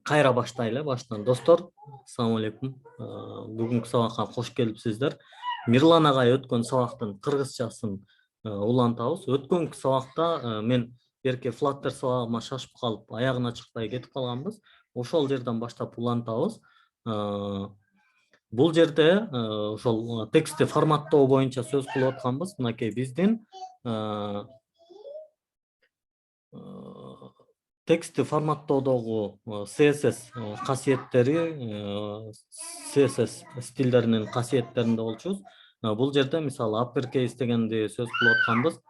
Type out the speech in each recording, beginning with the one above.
Кайра баштайлы баштан. Достор, assalamu алейкум. Бүгүнкү сабакка кош келипсиздер. Мирлан агай өткөн сабактын кыргызчасын улантабыз. Өткөнкү сабакта мен берке Flutter сабагыма шашып калып, аягына чыкпай кетип калганбыз. Ошол жерден баштап улантабыз. Бул жерде ошол текстти форматтоо боюнча сөз кылып атканбыз. Мынакей биздин текстти форматтоодогу CSS касиеттери, CSS стилдеринин касиеттеринде болчубуз. Бул жерде мисалы uppercase дегенди сөз кылып атканбыз.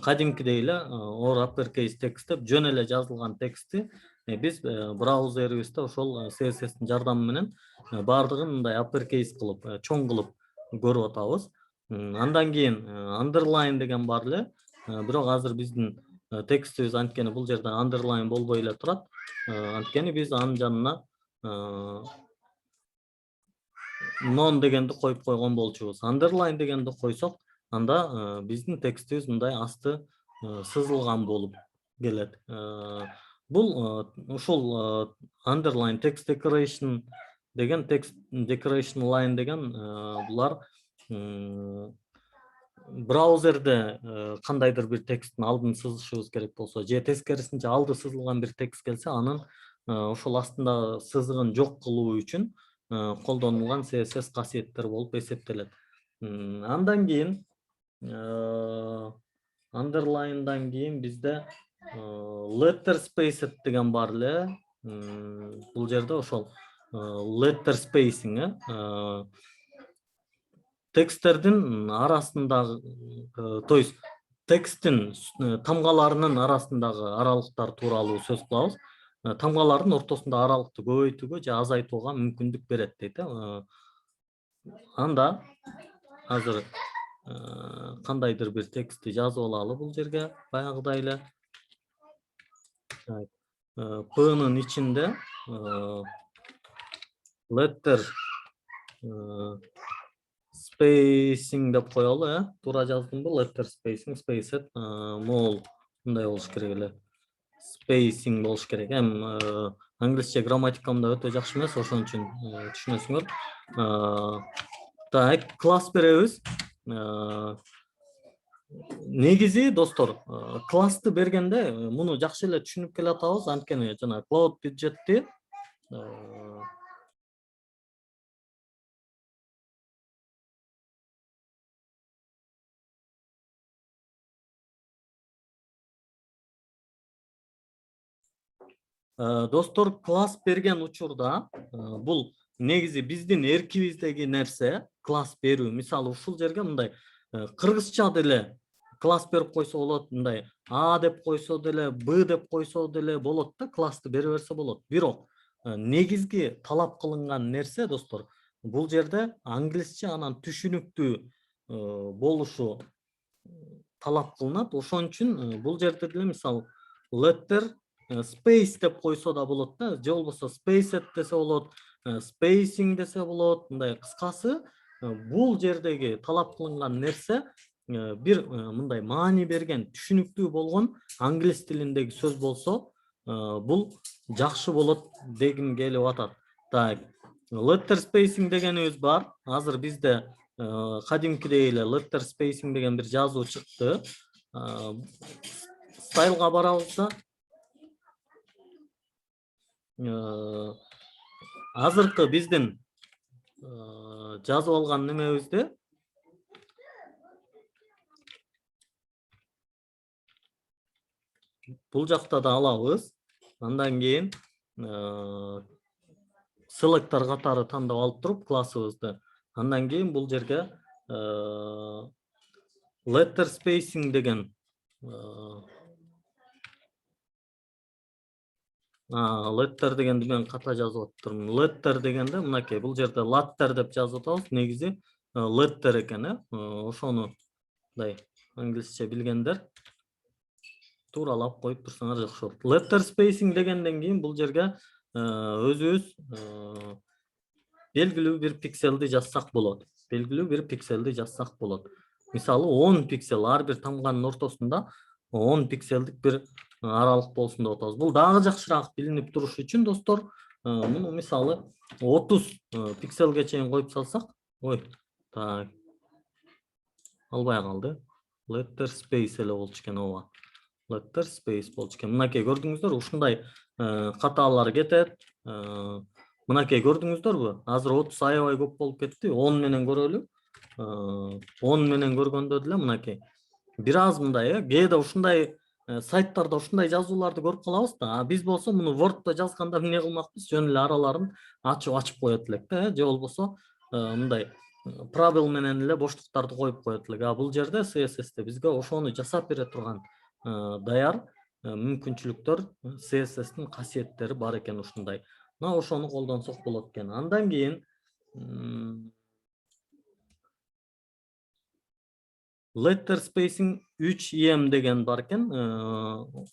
Кадимкидей эле or uppercase текст деп жөн эле жазылган текстти биз браузерибизде ошол CSS'тин жардамы менен бардыгын мындай uppercase кылып, чоң кылып көрүп атабыз. Андан кийин underline деген бар эле. Бирок азыр биздин текстибиз анткени бул жерде underline болбой эле турат. Анткени биз анын жанына non дегенди коюп койгон болчубуз. Underline дегенди койсок, анда биздин текстибиз мындай асты сызылган болуп келет. Бул ушул underline text decoration деген text decoration line деген булар браузерде кандайдыр бир тексттин алдын сызышыбыз керек болсо, же тескерисинче алды сызылган бир текст келсе, анын ошол астында сызыгын жок кылуу үчүн колдонулган CSS касиеттер болуп эсептелет. Андан кийин underline'дан кийин бизде letter spaced деген бар эле. Бул жерде ошол letter spacing тексттердин арасындагы, то есть тексттин тамгаларынын арасындагы аралыктар тууралуу сөз кылабыз. Тамгалардын ортосунда аралыкты көбөйтүүгө же азайтууга мүмкүндүк берет дейт. Анда азыр кандайдыр бир текстти жазып алалы бул жерге баягыдай эле. P-нын ичинде letter spacing деп коелу, туура жаздымбы? Letter spacing, spaced, мол мындай болуш керек эле. Spacing болуш керек. Англисче грамматикамда өтө жакшы эмес, ошон үчүн түшүнөсүңөр. Так, класс беребиз. Негизи достор, классты бергенде муну жакшы эле түшүнүп келе атабыз, анткени жана Cloud бюджетти достор, класс берген учурда бул негизи биздин эркибиздеги нерсе, класс берүү. Мисалы ушул жерге мындай кыргызча деле класс берип койсо болот, мындай А деп койсо деле, Б деп койсо деле болот да, классты бере берсе болот. Бирок негизги талап кылынган нерсе достор, бул жерде англисче анан түшүнүктүү болушу талап кылынат. Ошон үчүн бул жерде деле мисалы letter space деп койсо да болот да, же болбосо spaced десе болот, spacing десе болот. Мындай кыскасы бул жердеги талап кылынган нерсе бир мындай маани берген, түшүнүктүү болгон англис тилиндеги сөз болсо, бул жакшы болот дегим келип атат. Так, letter spacing дегенибиз бар. Азыр бизде кадимкидей эле letter spacing деген бир жазуу чыкты. Стайлга барабыз да. Азыркы биздин жазып алган немебизде бул жакта да алабыз. Андан кийин selector катары тандап алып туруп классыбызды. Андан кийин бул жерге letter spacing деген letter дегенди мен ката жазып атырмын. Letter дегенде мынакей бул жерде latter деп жазып атабыз. Негизи letter экен, ошону мындай англисче билгендер тууралап коюп турсаңар жакшы болот. Letter spacing дегенден кийин бул жерге өзүбүз белгилүү бир пикселди жазсак болот. Мисалы 10 пиксел, ар бир тамганын ортосунда 10 пикселдик бир аралык болсун деп атабыз. Бул дагы жакшыраак билинип туруш үчүн достор, муну мисалы 30 пикселге чейин коюп салсак, ой, так, албай калды. Letter space эле болчу экен, ооба. Letter space болчу экен. Мынакей көрдүңүздөр, ушундай каталар кетет. Мынакей көрдүңүздөрбү? Азыр 30 аябай көп болуп кетти. 10 менен көрөлү. 10 менен көргөндө деле мынакей бир аз мындай, кээде ушундай сайттарда ушундай жазууларды көрүп калабыз да. Биз болсо муну Word'да жазганда эмне кылмакпыз? Жөн эле араларын ачып коет элек да, же болбосо мындай пробел менен эле боштуктарды коюп коет элек. Бул жерде CSS'те бизге ошону жасап бере турган даяр мүмкүнчүлүктөр, CSS'тин касиеттери бар экен ушундай. Мына ошону колдонсок болот экен. Андан кийин letter spacing 3em деген бар экен.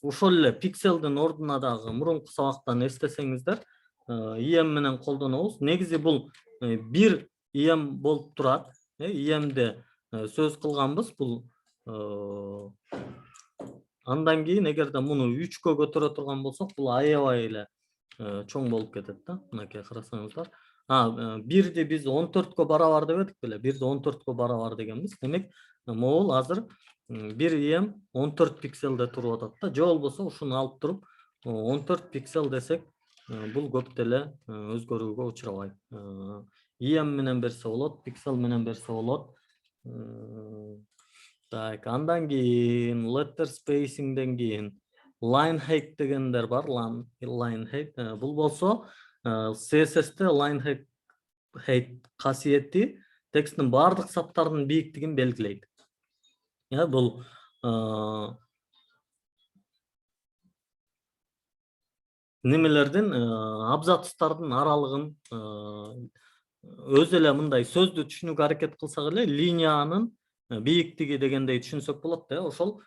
Ошол эле пикселдин ордуна дагы мурунку сабактан эстесеңиздер, em менен колдонобуз. Негизи бул бир em болуп турат. Em'де сөз кылганбыз бул. Андан кийин эгерде муну 3кө көтөрө турган болсок, бул аябай эле чоң болуп кетет да. Мынакей карасаңыздар. Бирди биз 14кө барабар деп эдик беле? Бирди 14кө барабар дегенбиз. Демек, могул азыр бир em 14 пикселде туруп атат да. Же болбосо ушуну алып туруп 14 пиксел десек, бул көп деле өзгөрүүгө учурабайт. Em менен берсе болот, пиксел менен берсе болот. Так, андан кийин letter spacingден кийин line height дегендер бар. Line height бул болсо CSS'те line height касиети тексттин бардык саптарынын бийиктигин белгилейт. Бул немелердин, абзацтардын аралыгын өзү эле мындай сөздү түшүнүүгө аракет кылсак эле, линиянын бийиктиги дегендей түшүнсөк болот да. Ошол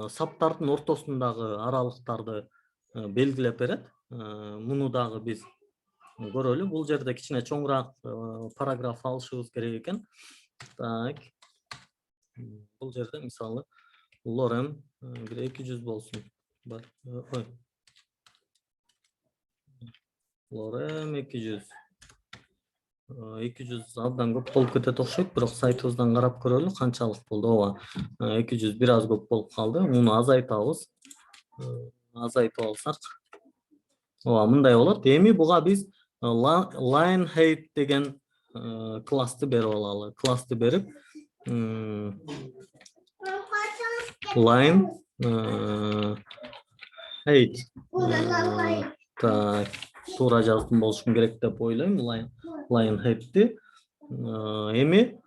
саптардын ортосундагы аралыктарды белгилеп берет. Муну дагы биз көрөлү. Бул жерде кичине чоңураак параграф алышыбыз керек экен. Так. Бул жерде мисалы lorem бир 200 болсун. Бар. Ой. Lorem 200. 200 абдан көп болуп кетет окшойт, бирок сайтыбыздан карап көрөлү канчалык болду. Ооба, 200 бир аз көп болуп калды. Муну азайтабыз. Азайтып алсак, ооба, мындай болот. Эми буга биз line height деген классты берип алалы. Классты берип, line height. Так, туура жаздым болушум керек деп ойлойм. Line height'ти. Эми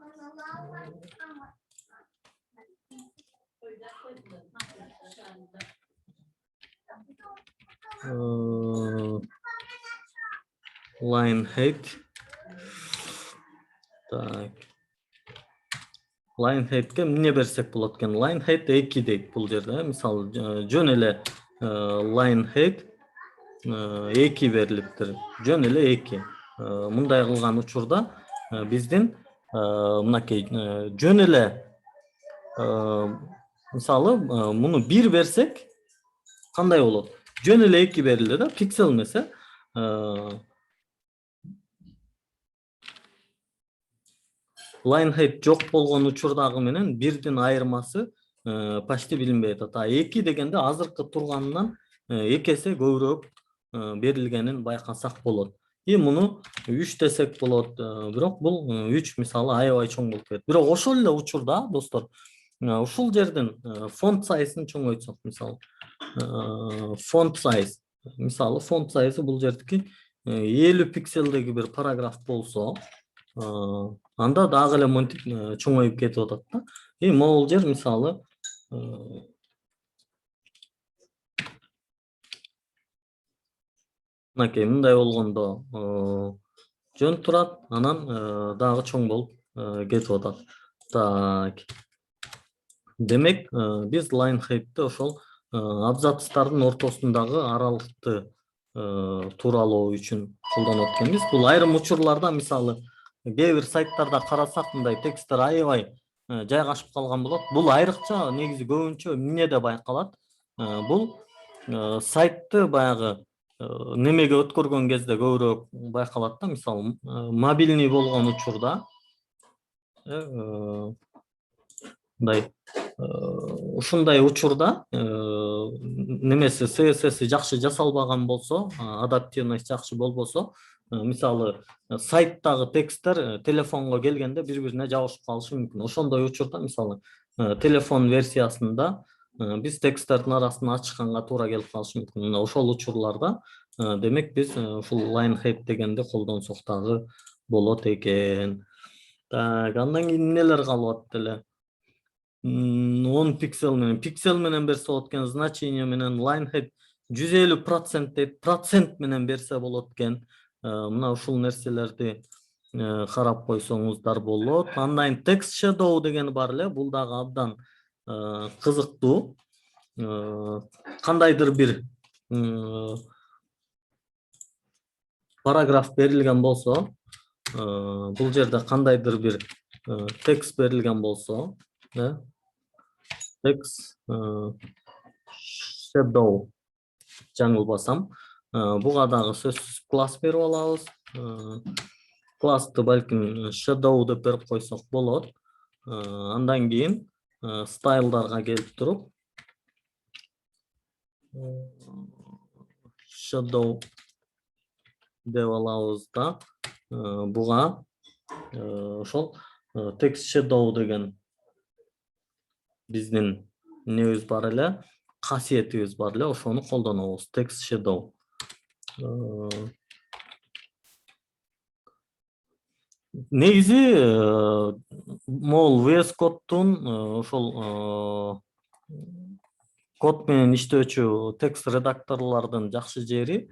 line height. Так. Line height'ке эмне берсек болот экен? Line height 2 дейт бул жерде. Мисалы, жөн эле line height 2 берилиптир. Жөн эле 2. Мындай кылган учурда биздин мынакей жөн эле мисалы муну 1 берсек кандай болот? Жөн эле 2 берилди да, пиксел эмесе. Line height жок болгон учурдагы менен 1дин айырмасы почти билинбей атат. 2 дегенде азыркы турганынан 2 эсе көбүрөөк берилгенин байкасак болот. Муну 3 десек болот, бирок бул 3 мисалы аябай чоң болуп кетет. Бирок ошол эле учурда, достор, ушул жердин фонт сайзын чоңойтсок, мисалы фонт сайз. Мисалы фонт сайзы бул жердики 50 пикселдеги бир параграф болсо, анда дагы эле монтип чоңоюп кетип атат да. Могул жер мисалы мынакей мындай болгондо жөн турат, анан дагы чоң болуп кетип атат. Так. Демек, биз line height'ти ошол абзацтардын ортосундагы аралыкты тууралоо үчүн колдонот экенбиз. Бул айрым учурларда мисалы кээ бир сайттарда карасак, мындай тексттер аябай жайгашып калган болот. Бул айрыкча негизи көбүнчө эмнеде байкалат? Бул сайтты баягы немеге өткөргөн кезде көбүрөөк байкалат да. Мисалы мобильный болгон учурда мындай ушундай учурда немеси CSS жакшы жасалбаган болсо, адаптивность жакшы болбосо, мисалы сайттагы тексттер телефонго келгенде бири-бирине жабышып калышы мүмкүн. Ошондой учурда мисалы телефон версиясында биз тексттердин арасын ачканга туура келип калышы мүмкүн. Мына ошол учурларда демек биз ушул line head дегенди колдонсок дагы болот экен. Так, андан кийин эмнелер калып атты эле? 10 пиксель менен берсе болот экен, значение менен line head 150% дейт, процент менен берсе болот экен. Мына ушул нерселерди карап койсоңуздар болот. Андан кийин text shadow деген бар эле, бул дагы абдан кызыктуу. Кандайдыр бир параграф берилген болсо, бул жерде кандайдыр бир текст берилген болсо, text shadow жаңылбасам, буга дагы сөзсүз класс берип алабыз. Классты балким shadow деп берип койсок болот. Андан кийин стайлдарга келип туруп shadow деп алабыз да. Буга ошол text shadow деген биздин небиз бар эле, касиетибиз бар эле, ошону колдонобуз. Text shadow. Негизи могул VS Code'тун ошол код менен иштөөчү текст редакторлордун жакшы жери,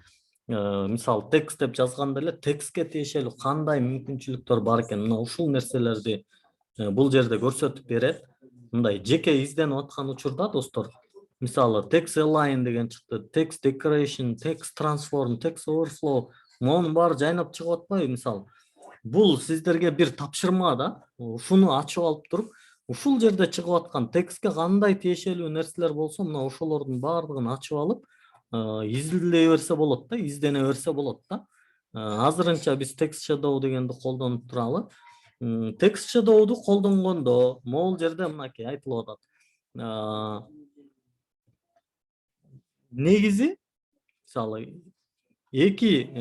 мисалы текст деп жазганда эле текстке тиешелүү кандай мүмкүнчүлүктөр бар экен, мына ушул нерселерди бул жерде көрсөтүп берет. Мындай жеке изденип аткан учурда достор, мисалы text align деген чыкты, text decoration, text transform, text overflow, монун баары жайнап чыгып атпайбы? Мисалы бул сиздерге бир тапшырма да. Ушуну ачып алып туруп, ушул жерде чыгып аткан текстке кандай тиешелүү нерселер болсо, мына ошолордун баардыгын ачып алып, изилдей берсе болот да, издене берсе болот да. Азырынча биз text shadow дегенди колдонуп туралы. Text shadow'ду колдонгондо могул жерде мынакей айтылып атат. Негизи мисалы эки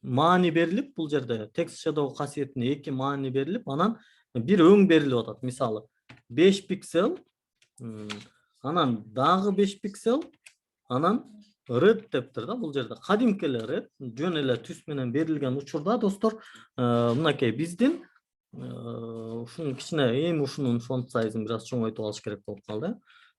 маани берилип, бул жерде text shadow касиетине эки маани берилип, анан бир өң берилип атат. Мисалы 5 пиксель, анан дагы 5 пиксель, анан red дептир да. Бул жерде кадимки эле red, жөн эле түс менен берилген учурда достор, мынакей биздин ушунун кичине эми ушунун фонт сайзын бир аз чоңойтуп алыш керек болуп калды.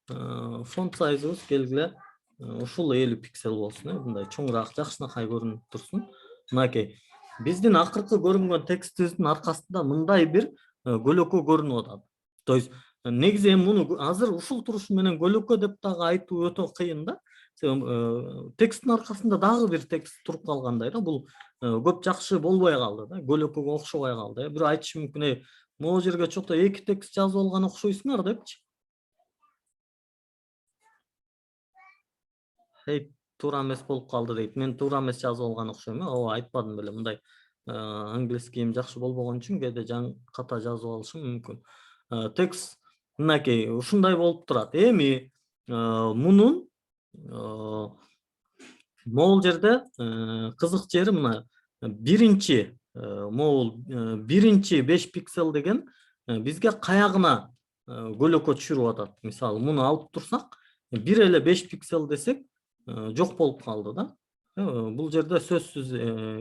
Фонт сайзыбыз келгиле ушул 50 пиксель болсун, мындай чоңураак, жакшынакай көрүнүп турсун. Мынакей биздин акыркы көрүнгөн текстибиздин аркасында мындай бир көлөкө көрүнүп атат. То есть негизи эми муну азыр ушул турушу менен көлөкө деп дагы айтуу өтө кыйын да. Тексттин аркасында дагы бир текст туруп калгандай да. Бул көп жакшы болбой калды да, көлөкөгө окшобой калды. Бирөө айтышы мүмкүн, могу жерге чокто эки текст жазып алган окшойсуңар депчи. Туура эмес болуп калды дейт. Мен туура эмес жазып алган окшойм. Ооба, айтпадым беле, мындай английскийим жакшы болбогон үчүн кээде ката жазып алышым мүмкүн. Текст мынакей ушундай болуп турат. Эми мунун могул жерде кызык жери мына биринчи могул биринчи 5 пиксель деген бизге каягына көлөкө түшүрүп атат. Мисалы муну алып турсак, бир эле 5 пиксель десек жок болуп калды да. Бул жерде сөзсүз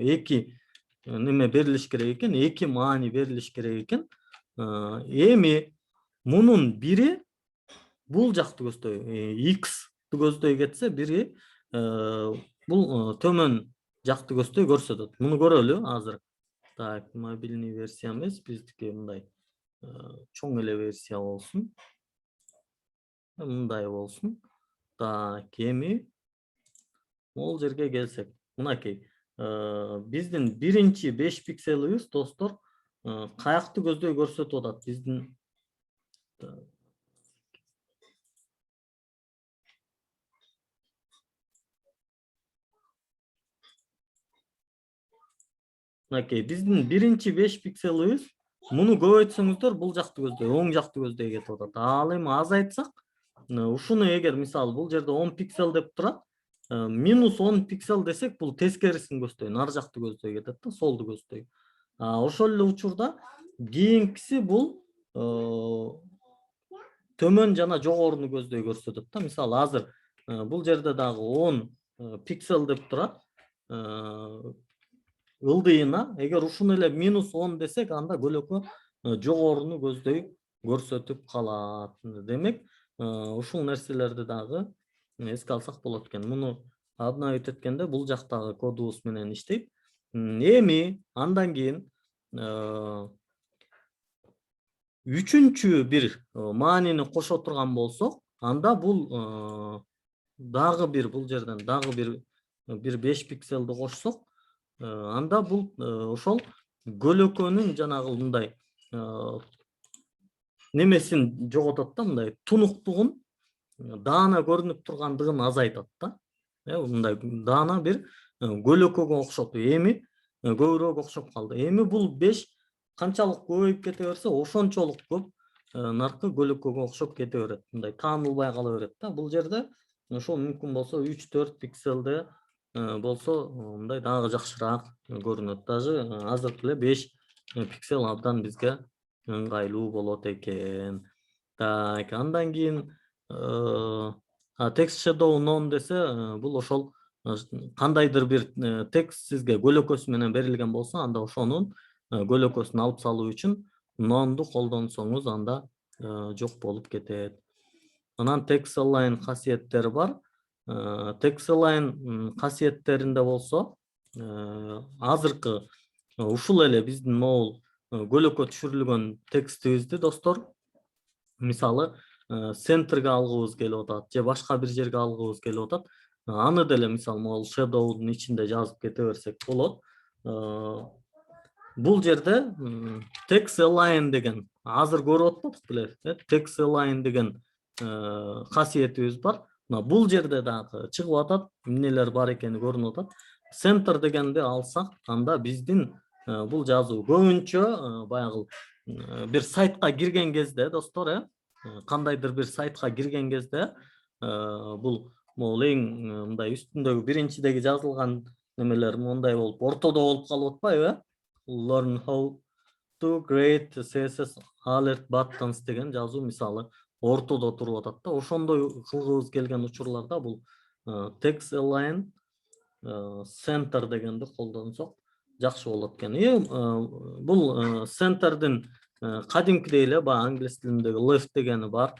эки неме берилиш керек экен, эки маани берилиш керек экен. Эми мунун бири бул жакты көздөй, x көздөй кетсе, бири бул төмөн жакты көздөй көрсөтөт. Муну көрөлү азыр. Так, мобильный версия эмес, биздики мындай чоң эле версия болсун. Мындай болсун. Так, эми могул жерге келсек, мынакей биздин биринчи 5 пикселибиз достор каякты көздөй көрсөтүп атат. Биздин мынакей биздин биринчи 5 пикселибиз муну көбөйтсөңүздөр бул жакты көздөй, оң жакты көздөй кетип атат. Ал эми азайтсак, ушуну эгер мисалы бул жерде 10 пиксель деп турат, минус 10 пиксель десек бул тескерисин көздөй, нары жакты көздөй кетет да, солду көздөй. Ошол эле учурда кийинкиси бул төмөн жана жогоруну көздөй көрсөтөт да. Мисалы азыр бул жерде дагы 10 пиксель деп турат. Ылдыйына эгер ушуну эле минус 10 десек, анда көлөкө жогоруну көздөй көрсөтүп калат. Демек, ушул нерселерди дагы эске алсак болот экен. Муну обновить эткенде бул жактагы кодубуз менен иштейт. Эми андан кийин үчүнчү бир маанини кошо турган болсок, анда бул дагы бир бул жерден дагы бир 5 пикселди кошсок, анда бул ошол көлөкөнүн жанагы мындай немесин жоготот да, мындай тунуктугун, даана көрүнүп тургандыгын азайтат да. Мындай даана бир көлөкөгө окшоп, эми көбүрөөк окшоп калды. Эми бул 5 канчалык көбөйүп кете берсе, ошончолук көп наркы көлөкөгө окшоп кете берет. Мындай таанылбай кала берет да. Бул жерде ошол мүмкүн болсо 3-4 пикселде болсо мындай дагы жакшыраак көрүнөт. Даже азыркы эле 5 пиксель абдан бизге ыңгайлуу болот экен. Так, андан кийин text shadow none десе, бул ошол кандайдыр бир текст сизге көлөкөсү менен берилген болсо, анда ошонун көлөкөсүн алып салуу үчүн none'ду колдонсоңуз, анда жок болуп кетет. Анан text align касиеттери бар. Text align касиеттеринде болсо, азыркы ушул эле биздин могул көлөкө түшүрүлгөн текстибизди достор, мисалы центрге алгыбыз келип атат же башка бир жерге алгыбыз келип атат, аны деле мисалы могул shadowдун ичинде жазып кете берсек болот. Бул жерде text align деген азыр көрүп атпадык беле? Text align деген касиетибиз бар. Бул жерде дагы чыгып атат, эмнелер бар экени көрүнүп атат. Center дегенди алсак, анда биздин бул жазуу көбүнчө баягы бир сайтка кирген кезде достор, кандайдыр бир сайтка кирген кезде бул могул эң мындай үстүндөгү биринчидеги жазылган немелер мондай болуп ортодо болуп калып атпайбы? Learn how to create CSS alert buttons деген жазуу мисалы ортодо туруп атат да. Ошондой кылгыбыз келген учурларда бул text align center дегенди колдонсок жакшы болот экен. Бул centerдин кадимкидей эле баягы англис тилиндеги left дегени бар.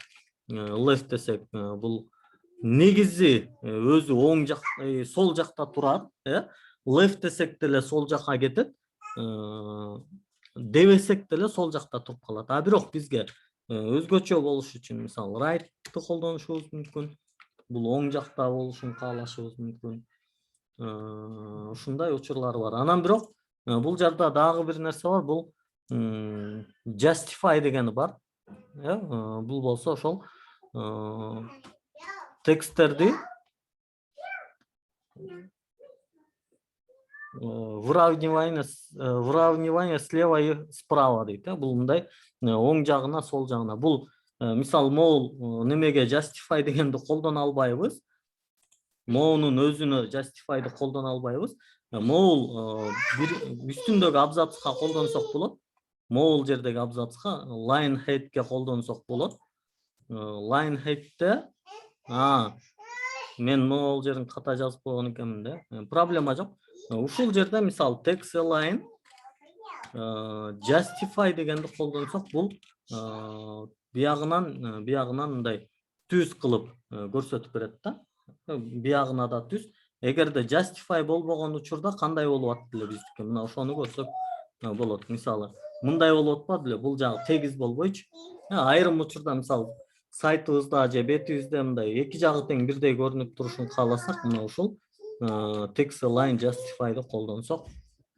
Left десек, бул негизи өзү оң жак, сол жакта турат, left десек деле сол жакка кетет, дебесек деле сол жакта туруп калат. А бирок бизге өзгөчө болуш үчүн мисалы right'ты колдонушубуз мүмкүн. Бул оң жакта болушун каалашыбыз мүмкүн. Ушундай учурлар бар. Анан бирок бул жерде дагы бир нерсе бар, бул justify дегени бар. Бул болсо ошол тексттерди выравнивание слева и справа дейт. Бул мындай оң жагына, сол жагына. Бул мисалы могул немеге justify дегенди колдоно албайбыз. Могунун өзүнө justify'ды колдоно албайбыз. Могул үстүндөгү абзацка колдонсок болот. Могул жердеги абзацка line head'ке колдонсок болот. Line head'те мен могул жерин ката жазып койгон экенмин да. Проблема жок. Ушул жерде мисалы text align justify дегенди колдонсок, бул биягынан мындай түз кылып көрсөтүп берет да. Биягына да түз. Эгерде justify болбогон учурда кандай болуп атты эле биздики? Мына ошону көрсөк болот. Мисалы мындай болуп атпады эле, бул жагы тегиз болбойчу. Айрым учурда мисалы сайтыбызда же бетибизде мындай эки жагы тең бирдей көрүнүп турушун кааласак, мына ушул text align justify'ды колдонсок,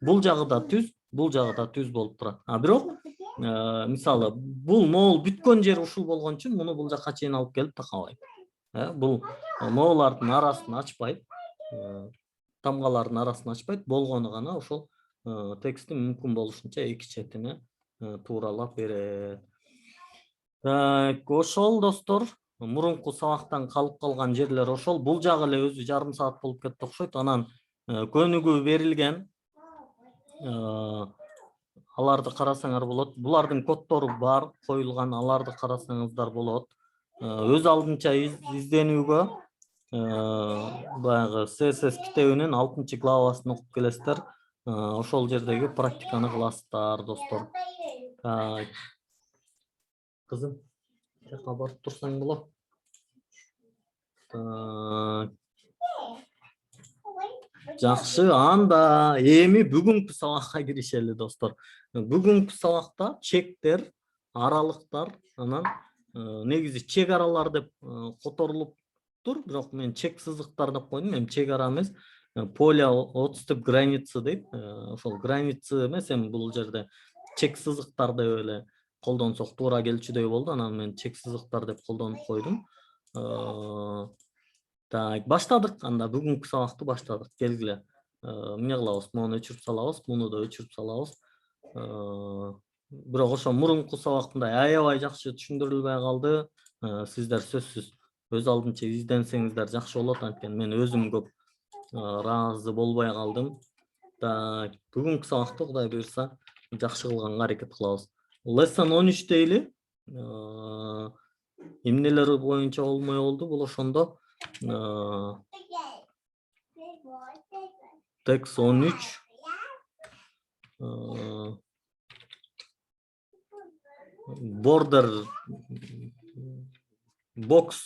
бул жагы да түз, бул жагы да түз болуп турат. Бирок мисалы бул могул бүткөн жери ушул болгон үчүн муну бул жакка чейин алып келип такабайт. Бул могулардын арасын ачпайт, тамгалардын арасын ачпайт, болгону гана ошол текстти мүмкүн болушунча эки четине тууралап берет. Ошол достор, мурунку сабактан калып калган жерлер ошол. Бул жагы эле өзү жарым саат болуп кетти окшойт. Анан көнүгүү берилген. Аларды карасаңар болот. Булардын коддору бар, коюлган, аларды карасаңыздар болот. Өз алдынча изденүүгө баягы CSS китебинин 6-главасын окуп келесиздер. Ошол жердеги практиканы кыласыздар, достор. Кызым, жака барып турсаң болот. Жакшы, анда эми бүгүнкү сабакка киришели, достор. Бүгүнкү сабакта чектер, аралыктар, анан негизи чек аралар деп которулуптур, бирок мен чек сызыктар деп койдум. Эми чек ара эмес, поля отступ границы дейт. Ошол границы эмес, эми бул жерде чек сызыктар деп эле колдонсок туура келчүдөй болду. Анан мен чек сызыктар деп колдонуп койдум. Так, баштадык. Анда бүгүнкү сабакты баштадык. Келгиле. Эмне кылабыз? Муну өчүрүп салабыз, муну да өчүрүп салабыз. Бирок ошо мурунку сабактында аябай жакшы түшүндүрүлбөй калды. Сиздер сөзсүз өз алдынча изденсеңиздер жакшы болот. Анткени мен өзүм көп ыраазы болбой калдым. Так, бүгүнкү сабакты Кудай буйрса жакшы кылганга аракет кылабыз. Lesson 13 дейли. Эмнелер боюнча болмой болду бул ошондо. Text 13. Border box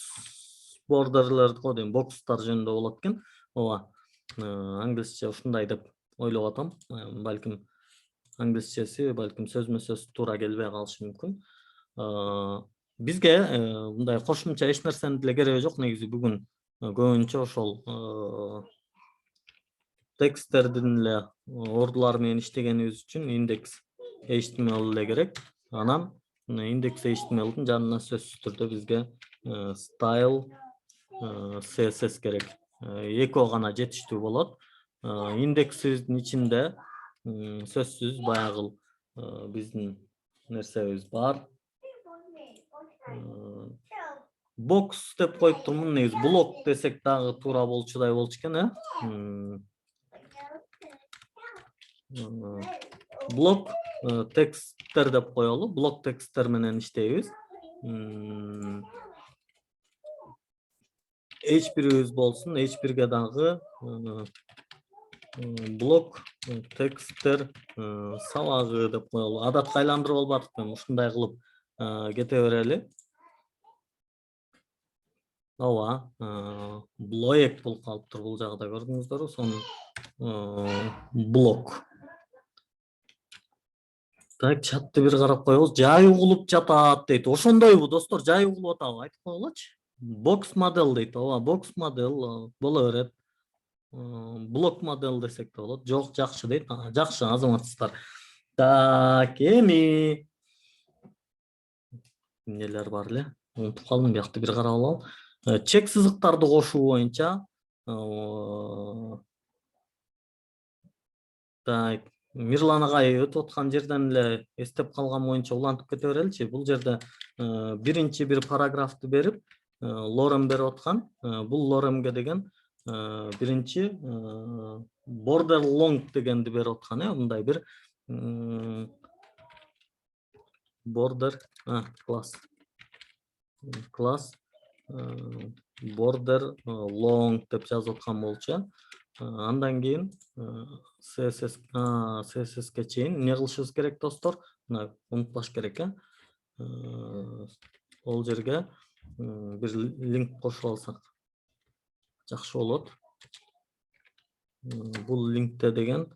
borderlерди койдум, бокстар жөнүндө болот экен. Ооба. Англисче ушундай деп ойлоп атам. Балким англисчеси балким сөзмө-сөз туура келбей калышы мүмкүн. Бизге мындай кошумча эч нерсенин деле кереги жок. Негизи бүгүн көбүнчө ошол тексттердин эле ордулары менен иштегенибиз үчүн индекс HTML эле керек. Анан индекс HTMLдин жанына сөзсүз түрдө бизге style CSS керек. Экөө гана жетиштүү болот. Индексибиздин ичинде сөзсүз баягы биздин нерсебиз бар. Бокс деп коюп турмун, негизи блок десек дагы туура болчудай болчу экен, Блок тексттер деп коелу. Блок тексттер менен иштейбиз. H1'үбүз болсун, H1'ге дагы блок тексттер сабагы деп коелу. Адатка айландырып албадыкпы, ушундай кылып кете берели. Ооба, блоек болуп калыптыр бул жагда, көрдүңүздөрбү? Сонун блок. Так, чатты бир карап коебуз. Жай угулуп жатат дейт. Ошондойбу, достор? Жай угулуп атабы? Айтып койгулачы. Box model дейт. Ооба, box model боло берет. Блок модель десек да болот. Жок, жакшы дейт. Жакшы, азаматсыздар. Так, эми эмнелер бар эле? Унутуп калдым, биякты бир карап алалы. Чек сызыктарды кошуу боюнча так, Мирлан агай өтүп аткан жерден эле эстеп калган боюнча улантып кете береличи. Бул жерде биринчи бир параграфты берип, лорем берип аткан. Бул лоремге деген биринчи border long дегенди берип аткан, мындай бир border класс border long деп жазып аткан болчу. Андан кийин CSS-ке чейин эмне кылышыбыз керек, достор? Мына унутпаш керек, Ол жерге бир линк кошуп алсак жакшы болот. Бул линкте деген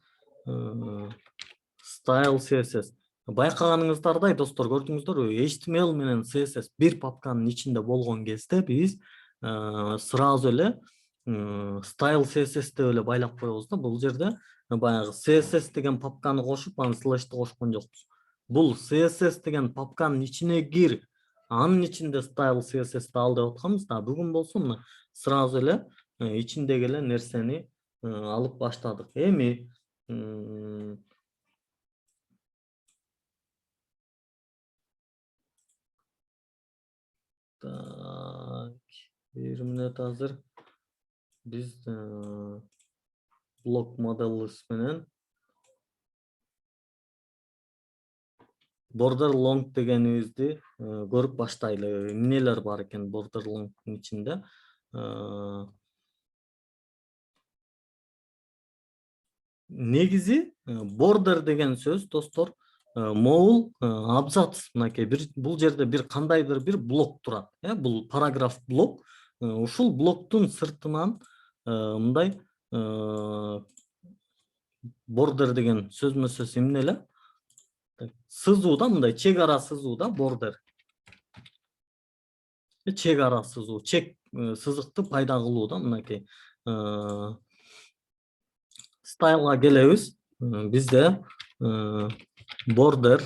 style CSS. Байкаганыңыздардай, достор, көрдүңүздөрбү? HTML менен CSS бир папканын ичинде болгон кезде биз сразу эле style CSS деп эле байлап коебуз да. Бул жерде баягы CSS деген папканы кошуп, анын слэшти кошкон жокпуз. Бул CSS деген папканын ичине кир, анын ичинде style CSS-ти ал деп атканбыз да. Бүгүн болсо мына сразу эле ичиндеги эле нерсени алып баштадык. Эми Так, bir minut hazır. Biz blok model isminin border long degenibizdi görüp baştaylı. Neler var eкен border long'un içinde? Negizi border деген söz dostlar moğul абзац мынакей бул жерде bir кандайдыр bir blok турат. Бул параграф блок. Ушул блоктун сыртынан мындай border деген сөзмө-сөз эмне эле? Сызууда мындай чек ара сызууда border. Чек ара сызуу, чек сызыкты пайда кылууда мынакей стайлга келебиz. Бизде border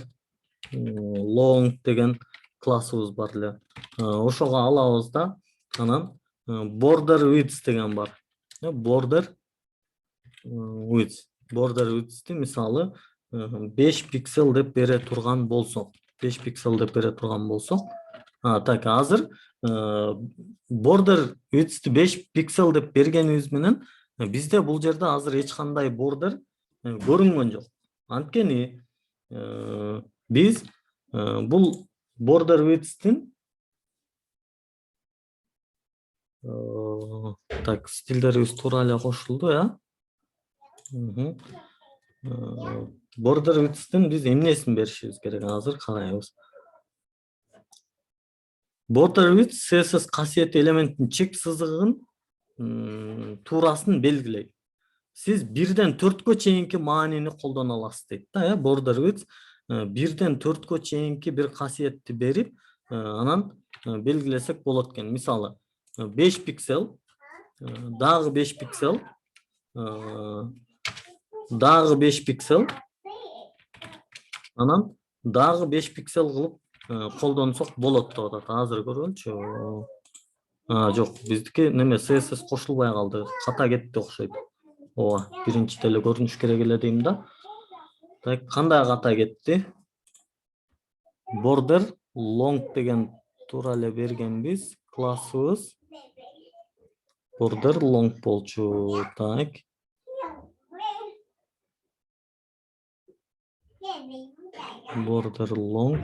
long деген классыбыз бар эле. Ошого алабыз да, анан border width деген бар. Border width. Border width'ти мисалы 5 пиксель деп бере турган болсок, 5 пиксель деп бере турган болсок, так азыр border width'ти 5 пиксель деп бергенибиз менен бизде бул жерде азыр эч кандай border көрүнгөн жок. Анткени биз бул border width'тин так стилдерибиз туура эле кошулду, border width'тин биз эмнесин беришибиз керек азыр карайбыз. Border width CSS касиети элементтин чек сызыгын туурасын белгилейт. Siz 1'den 4'e çeyinki manini қолдана аласыз дейт да, border width 1'den 4'e çeyinki bir kasiyetти berip анан белгилесек болот экен. Мисалы 5 пиксель, дагы 5 пиксель, дагы 5 пиксель, анан дагы 5 пиксель кылып колдонсок болот деп атат. Азыр көргөнчү. Жок, биздики неме CSS кошулбай калды. Ката кетти окшойт. Ооба, биринчи деле көрүнүш керек эле дейм да. Так, кандай ката кетти? Border long деген туура эле бергенбиз. Классыбыз border long болчу. Так. Border long.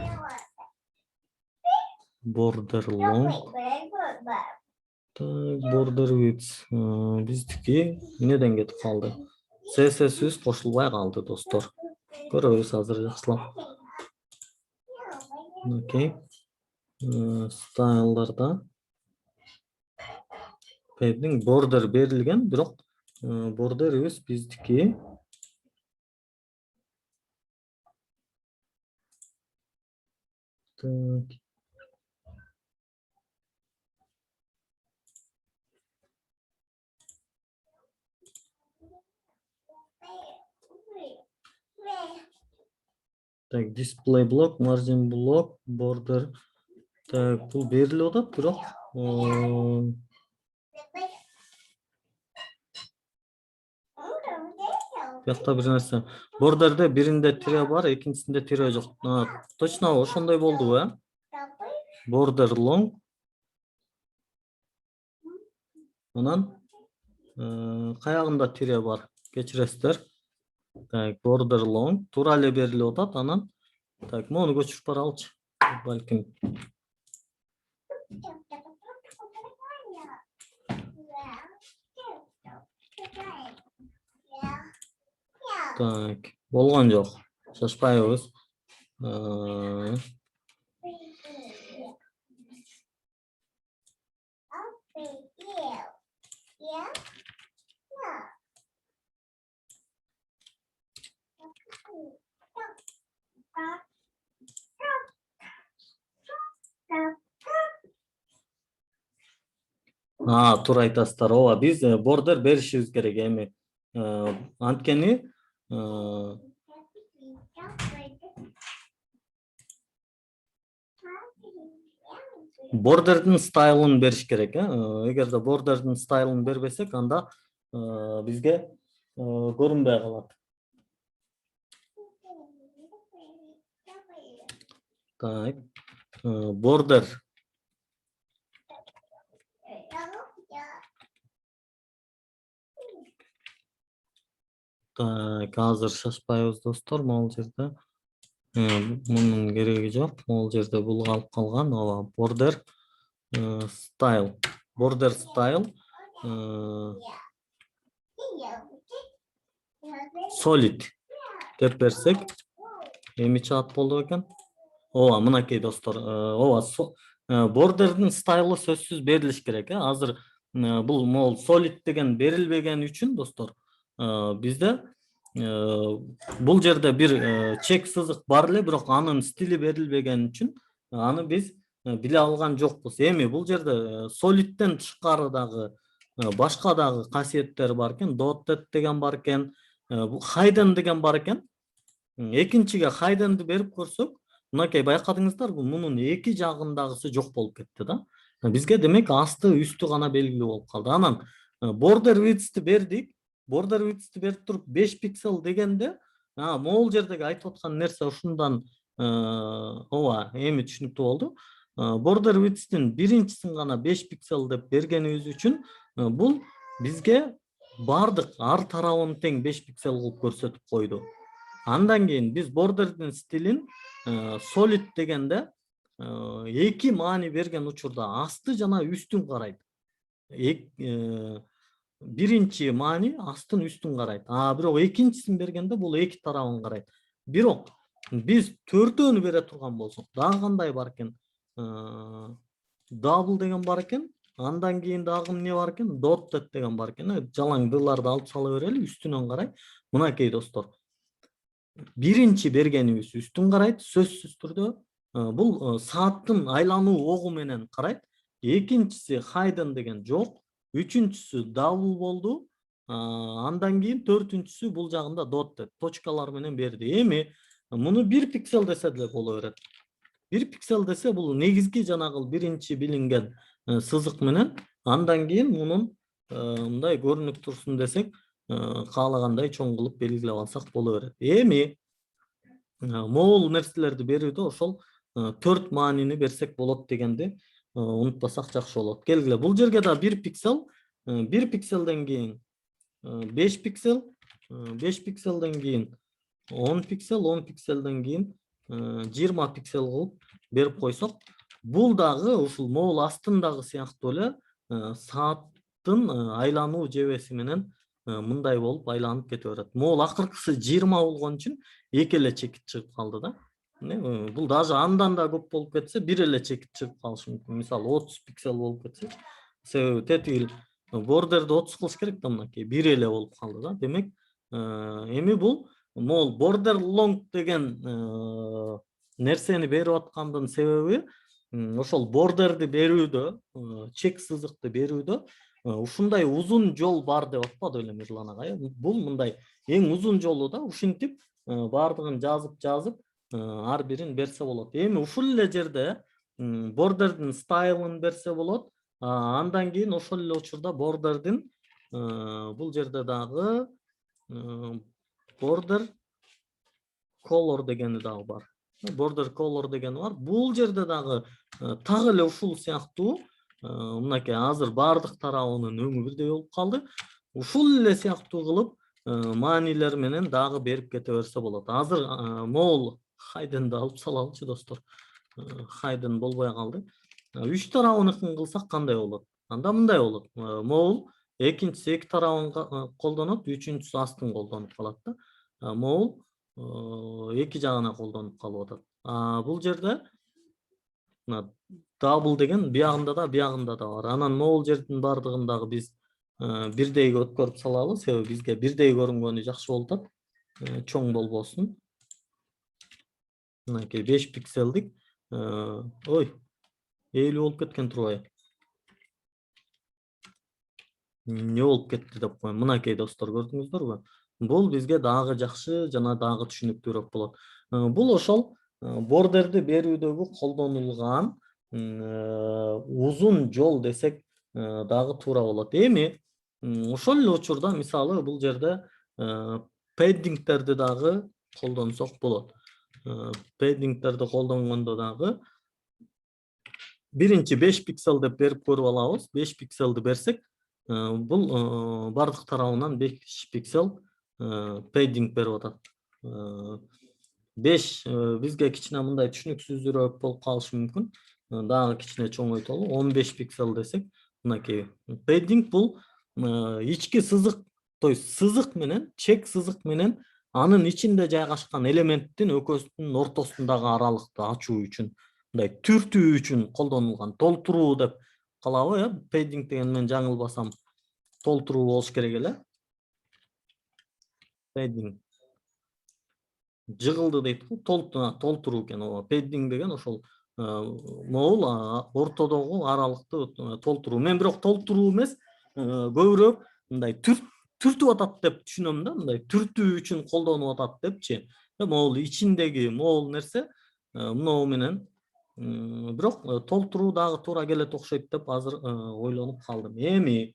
Border long. Так, border width. Биздики эмнеден кетип калды? CSS кошулбай калды, достор. Көрөбүз азыр жакшылап. Окей. Стайлдарда padding border берилген, бирок border биздики так. Так, display block, margin block, border. Так, бул берилип атат, бирок бuyakta bir narsa. Border'de birinde tire var, ikincisinde tire yok. Точно ошондой болду, Border long. Анан каягында тире бар. Кечиресиздер. Так, border long. Туура эле берилип атат, анан так, муну көчүрүп баралычы. Балким. Так, болгон жок. Шашпайбыз. Туура айтасыздар. Ооба, биз border беришибиз керек эми. Анткени border'дын стайлын бериш керек, Эгерде border'дын стайлын бербесек, анда бизге көрүнбөй калат. Так, border Так, азыр шашпайбыз достор, могул жерде мунун кереги жок. Могул жерде бул калып калган. Ооба, border style. Border style solid деп берсек эми чыгат болду экен. Ооба, мынакей достор. Ооба, borderдин стайлы сөзсүз берилиш керек. Азыр бул могул solid деген берилбеген үчүн достор, бизде бул жерде бир чек сызык бар эле, бирок анын стили берилбеген үчүн аны биз биле алган жокпуз. Эми бул жерде solidден тышкары дагы башка дагы касиеттер бар экен. Dotted деген бар экен, hidden деген бар экен. Экинчиге hidden'ды берип көрсөк, мынакей байкадыңыздарбы, мунун эки жагындагысы жок болуп кетти да. Бизге демек асты үстү гана белгилүү болуп калды. Анан border width'ти бердик. Border width'ти берип туруп 5 пиксель дегенде, могул жердеги айтып аткан нерсе ушундан ооба, эми түшүнүктүү болду. Border width'тин биринчисин гана 5 пиксель деп бергенибиз үчүн бул бизге бардык ар тарабын тең 5 пиксель кылып көрсөтүп койду. Андан кийин биз borderдин стилин solid дегенде эки маани берген учурда асты жана үстүн карайт. Биринчи маани астын үстүн карайт. Бирок экинчисин бергенде бул эки тарабын карайт. Бирок биз төртөөнү бере турган болсок, дагы кандай бар экен? Double деген бар экен. Андан кийин дагы эмне бар экен? Dotted деген бар экен. Жалаң дыларды алып сала берели, үстүнөн карай. Мынакей достор. Биринчи бергенибиз үстүн карайт, сөзсүз түрдө. Бул сааттын айлануу огу менен карайт. Экинчиси hidden деген жок. Үчүнчүсү double болду. Андан кийин төртүнчүсү бул жагында dotted точкалар менен берди. Эми муну 1 пиксель десе деле боло берет. 1 пиксель десе бул негизги жанагыл биринчи билинген сызык менен, андан кийин мунун мындай көрүнүп турсун десек, каалагандай чоң кылып белгилеп алсак боло берет. Эми могул нерселерди берүүдө ошол 4 маанини берсек болот дегенди унутпасак жакшы болот. Келгиле, бул жерге да 1 пиксель, 1 пикселден кийин 5 пиксель, 5 пикселден кийин 10 пиксель, 10 пикселден кийин 20 пиксель кылып берип койсок, бул дагы ушул могул астындагы сыяктуу эле сааттын айлануу жебеси менен мындай болуп айланып кете берет. Могул акыркысы 20 болгон үчүн эки эле чекит чыгып калды да. Бул даже андан да көп болуп кетсе, бир эле чекит чыгып калышы мүмкүн. Мисалы 30 пиксель болуп кетсе, себеби тетиги бордерди 30 кылыш керек да, мынакей бир эле болуп калды да. Демек, эми бул могул border long деген нерсени берип аткандын себеби ошол бордерди берүүдө, чек сызыкты берүүдө ушундай узун жол бар деп атпады эле Мирлан ага. Бул мындай эң узун жолу да, ушинтип бардыгын жазып ар бирин берсе болот. Эми ушул эле жерде бордердин стайлын берсе болот. Андан кийин ошол эле учурда бордердин бул жерде дагы border color дегени дагы бар. Border color дегени бар. Бул жерде дагы так эле ушул сыяктуу мынакей азыр бардык тарабынын өңү бирдей болуп калды. Ушул эле сыяктуу кылып маанилер менен дагы берип кете берсе болот. Азыр могул hidden'ды алып салалычы достор. Hidden болбой калды. Үч тарабыныкын кылсак кандай болот? Анда мындай болот. Могул экинчиси эки тарабын колдонот, үчүнчүсү астын колдонуп калат да. Могул эки жагына колдонуп калып атат. Бул жерде double деген биягында да бар. Анан могул жердин бардыгын дагы биз бирдейге өткөрүп салалы, себеби бизге бирдей көрүнгөнү жакшы болуп атат. Чоң болбосун. Мынакей 5 пикселдик. Ой, 50 болуп кеткен турбайбы? Не болуп кетти деп коем. Мынакей достор, көрдүңүздөрбү? Бул бизге дагы жакшы жана дагы түшүнүктүүрөөк болот. Бул ошол бордерди берүүдөгү колдонулган узун жол десек дагы туура болот. Эми ошол эле учурда мисалы бул жерде paddingтерди дагы колдонсок болот. Paddingтерди колдонгондо дагы биринчи 5 пиксель деп берип көрүп алабыз. 5 пикселди берсек, бул бардык тарабынан 5 пиксель padding берип атат. 5 бизге кичине мындай түшүнүксүзүрөөк болуп калышы мүмкүн. Дагы кичине чоңойтолу 15 пиксель десек, мынакей. Padding бул ички сызык, то есть сызык менен, чек сызык менен анын ичинде жайгашкан элементтин экөөсүнүн ортосундагы аралыкты ачуу үчүн, мындай түртүү үчүн колдонулган. Толтуруу деп калабы, padding деген мен жаңылбасам толтуруу болуш керек эле. Padding. Жыгылды дейт го, толтуруу экен. Padding деген ошол могул ортодогу аралыкты толтуруу. Мен бирок толтуруу эмес, көбүрөөк мындай түртүп атат деп түшүнөм да, мындай түртүү үчүн колдонуп атат депчи. Могул ичиндеги могул нерсе мынау менен, бирок толтуруу дагы туура келет окшойт деп азыр ойлонуп калдым. Эми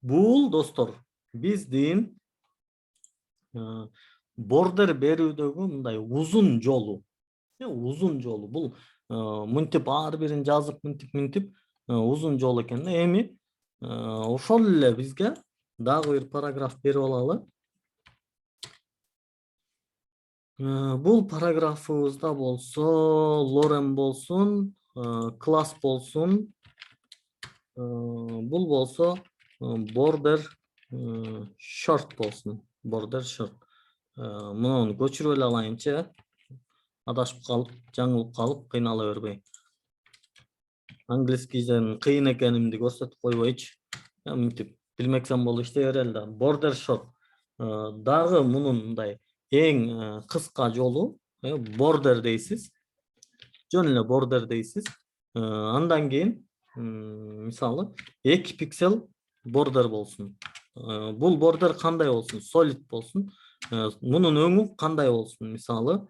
бул достор биздин бордер берүүдөгү мындай узун жолу. Узун жолу. Бул мынтип ар бирин жазып мынтип узун жол экен. Эми ошол эле бизге дагы бир параграф берип алалы. Бул параграфыбызда болсо Лорен болсун, класс болсун. Бул болсо border short болсун. Border short. Муну көчүрүп эле алайынчы. Адашып калып, жаңылып калып, кыйнала бербей. Англискийден кыйын экенимди көрсөтүп койбойчу. Мынтип билмексем болуп иштей берели да. Border short. Дагы мунун мындай эң кыска жолу border дейсиз. Жөн эле border дейсиз. Андан кийин мисалы 2 пиксель border болсун. Бул border кандай болсун? Solid болсун. Мунун өңү кандай болсун? Мисалы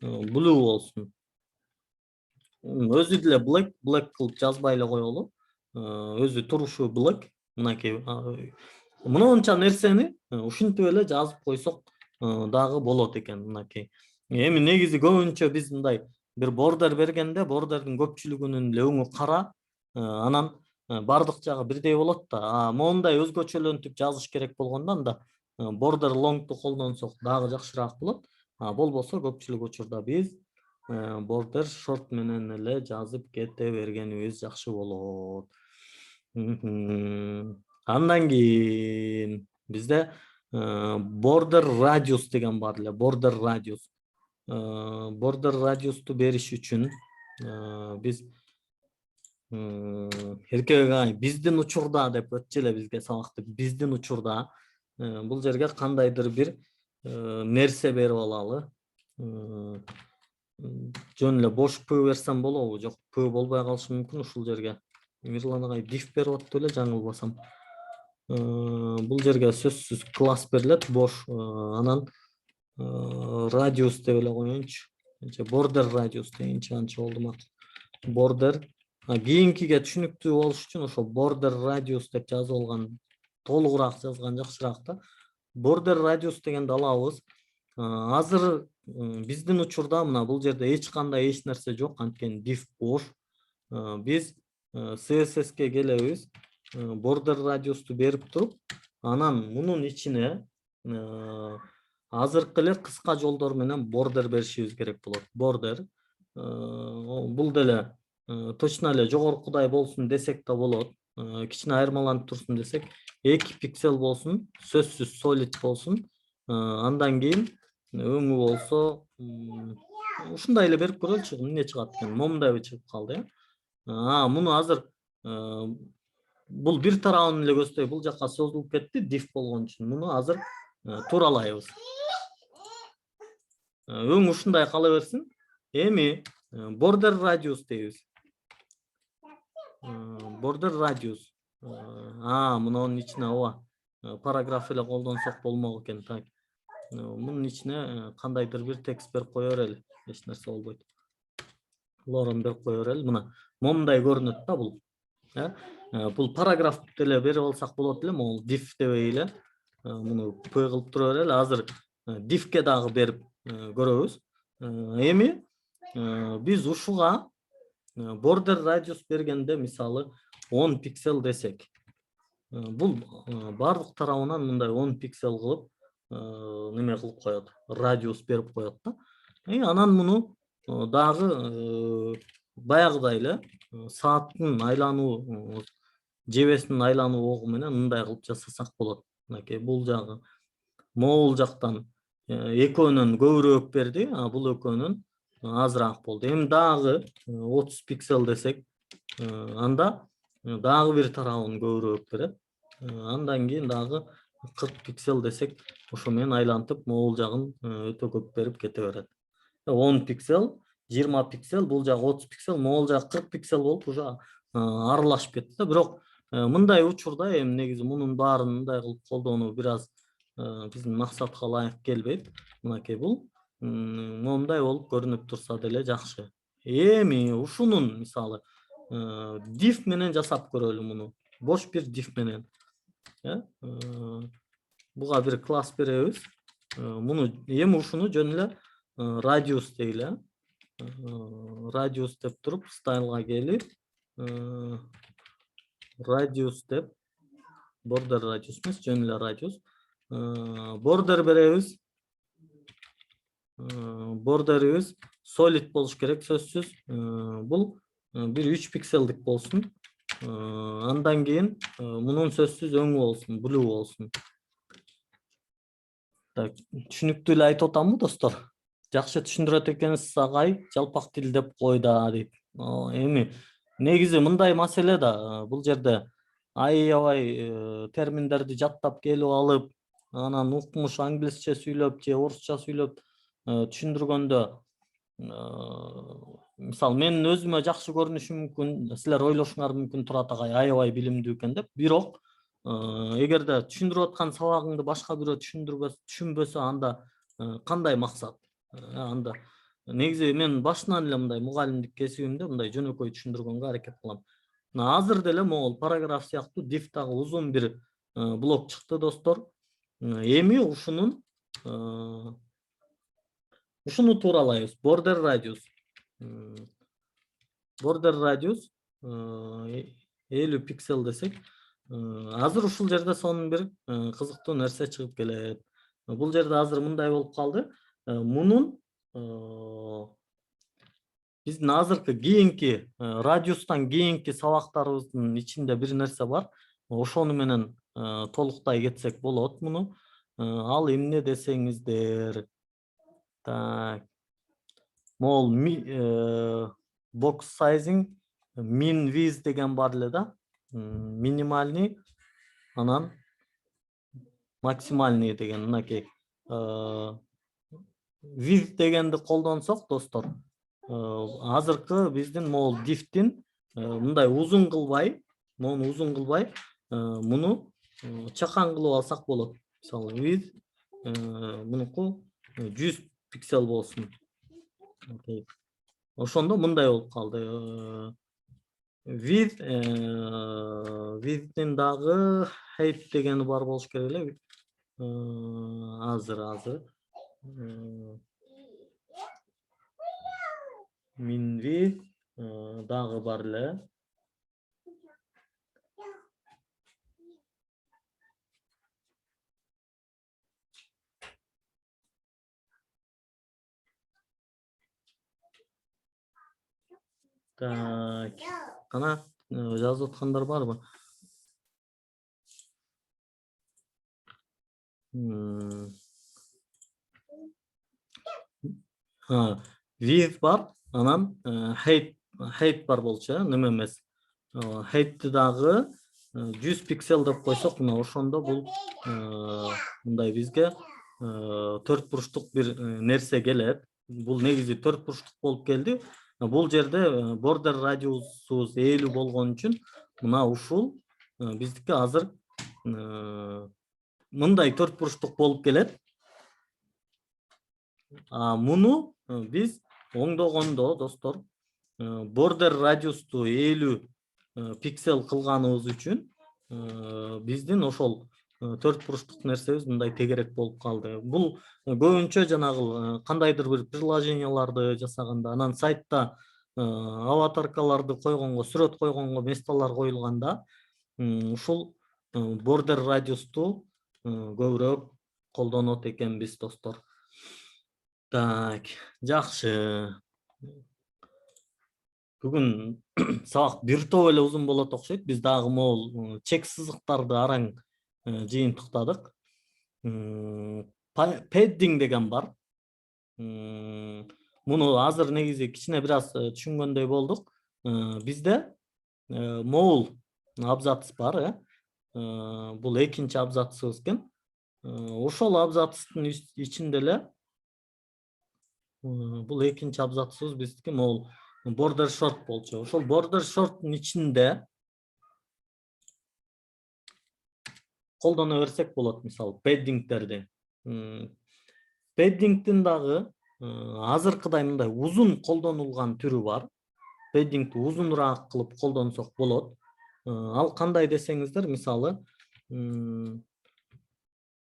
blue болсун. Өзү деле black кылып жазбай эле коелу. Өзү турушу black. Мынакей. Мынунча нерсени ушинтип эле жазып койсок дагы болот экен, мынакей. Эми негизи көбүнчө биз мындай бир border бергенде borderдин көпчүлүгүнүн өңү кара, анан бардык жагы бирдей болот да. Мондай өзгөчөлөнтүп жазыш керек болгондон да border long'ду колдонсок дагы жакшыраак болот. Болбосо көпчүлүк учурда биз border short менен эле жазып кете бергенибиз жакшы болот. Андан кийин бизде border radius деген бар эле. Border radius. Border radius'ту бериш үчүн биз биздин учурда деп өтчү эле бизге сабакты. Биздин учурда бул жерге кандайдыр бир нерсе берип алалы. Жөн эле бош p берсем болобу? Жок, p болбой калышы мүмкүн ушул жерге. Мирлан агай div берип атты эле жаңылбасам. Бул жерге сөзсүз класс берилет, бош. Анан radius деп эле коеюнчу. Border radius deyince ança oldu mak. Border. Kийинкиге түшүнүктүү болуш үчүн ошо border radius деп жазып алган толугураак жазган жакшыраак да. Border radius дегенди алабыз. Азыр биздин учурда мына бул жерде эч кандай эч нерсе жок, анткени div бош. Биз CSS'ке келебиз. Border radius'ту берип туруп, анан мунун ичине азыркы эле кыска жолдор менен border беришибиз керек болот. Border бул деле точно эле жогоркудай болсун десек да болот. Кичине айырмаланып турсун десек, 2 пиксель болсун, сөзсүз solid болсун. Андан кийин өңү болсо ушундай эле берип көрөлүчү, эмне чыгат экен? Момундай чыгып калды, муну азыр бул бир тарабын эле көздөй, бул жакка созулуп кетти, div болгон үчүн. Муну азыр тууралайбыз. Өң ушундай кала берсин. Эми border radius дейбиз. Border radius. Мунун ичине параграф эле колдонсок болмок экен. Так. Мунун ичине кандайдыр бир текст берип кое берели. Эч нерсе болбойт. Лорен берип кое берели. Мына момундай көрүнөт да бул. Бул параграф деле берип алсак болот эле, могул div дебей эле. Муну p кылып тура берели. Азыр div'ке дагы берип көрөбүз. Эми биз ушуга border radius бергенде мисалы 10 пиксель десек. бул бардык тарабынан мындай 10 пиксель кылып неме кылып коет, радиус берип коет да. Анан муну дагы баягыдай эле сааттын айлануу жебесинин айлануу огу менен мындай кылып жасасак болот. Мынакей бул жагы могул жактан экөөнөн көбүрөөк берди, а бул экөөнөн азыраак болду. Эми дагы 30 пиксель десек, анда дагы бир тарабын көбүрөөк берет. Андан кийин дагы 40 пиксель десек, ошо менен айлантып могул жагын өтө көп берип кете берет. 10 пиксель, 20 пиксель, бул жагы 30 пиксель, могул жагы 40 пиксель болуп уже аралашып кетти да. Бирок мындай учурда эми негизи мунун баарын мындай кылып колдонуу бир аз биздин максатка ылайык келбейт. Мынакей бул момундай болуп көрүнүп турса деле жакшы. Эми ушунун мисалы div менен жасап көрөлү муну. Бош бир div менен. Буга бир класс беребиз. Муну эми ушуну жөн эле radius дейли. Radius деп туруп стайлга келип, radius деп border radius эмес, жөн эле radius. Border беребиз. Borderибиз solid болуш керек сөзсүз. Бул бир 3 пикселдик болсун. Андан кийин мунун сөзсүз өңү болсун, blue болсун. Так, түшүнүктүү эле айтып атамбы достор? Жакшы түшүндүрөт экенсиз агай, жалпак тил деп кой да дейт. Эми негизи мындай маселе да, бул жерде аябай терминдерди жаттап келип алып, анан укмуш англисче сүйлөп же орусча сүйлөп түшүндүргөндө, мисалы мен өзүмө жакшы көрүнүшү мүмкүн, силер ойлошуңар мүмкүн турат агай аябай билимдүү экен деп. Бирок эгерде түшүндүрүп аткан сабагыңды башка бирөө түшүнбөсө, анда кандай максат? Анда негизи мен башынан эле мындай мугалимдик кесибимде мындай жөнөкөй түшүндүргөнгө аракет кылам. Азыр деле могул параграф сыяктуу div дагы узун бир блок чыкты достор. Эми ушуну тууралайбыз. Border radius. Border radius 50 пиксель десек, азыр ушул жерде сонун бир кызыктуу нерсе чыгып келет. Бул жерде азыр мындай болуп калды. Мунун биздин азыркы кийинки радиустан кийинки сабактарыбыздын ичинде бир нерсе бар. Ошону менен толуктай кетсек болот муну. Ал эмне десеңиздер? Так. Могул box sizing, min width деген бар эле да. Минимальный, анан максимальный деген мынакей. Width дегенди колдонсок достор, азыркы биздин могул div'тин мындай узун кылбай, муну чакан кылып алсак болот. Мисалы width мунуку 100 пиксель болсун. Ошондо мындай болуп калды. Width'тин дагы height дегени бар болуш керек эле. Азыр min width дагы бар эле. Так, кана жазып аткандар барбы? Width бар, анан height бар болчу, неме эмес. Height'ти дагы 100 пиксель деп койсок, мына ошондо бул мындай бизге 4 буруштук бир нерсе келет. Бул негизи 4 буруштук болуп келди. Бул жерде border радиусубуз 50 болгон үчүн мына ушул биздики азыр мындай 4 буруштук болуп келет. Муну биз оңдогондо достор, border радиусту 50 пиксель кылганыбыз үчүн биздин ошол 4 буруштук нерсебиз мындай тегерек болуп калды. Бул көбүнчө жанагы кандайдыр бир приложенияларды жасаганда, анан сайтта аватаркаларды койгонго, сүрөт койгонго месталар коюлганда, ушул border radius'tu көбүрөөк колдонот экенбиз достор. Так, жакшы. Бүгүн сабак бир топ эле узун болот окшойт. Биз дагы могул чек сызыктарды араң жыйынтыктадык. Padding деген бар. Муну азыр негизи кичине бир аз түшүнгөндөй болдук. Бизде могул абзац бар, бул экинчи абзацыбыз экен. Ошол абзацтын ичинде эле бул экинчи абзацыбыз биздики могул border short болчу. Ошол border short'ун ичинде колдоно берсек болот, мисалы padding'терди. Padding'тин дагы азыркыдай мындай узун колдонулган түрү бар. Padding'ти узунураак кылып колдонсок болот. Ал кандай десеңиздер, мисалы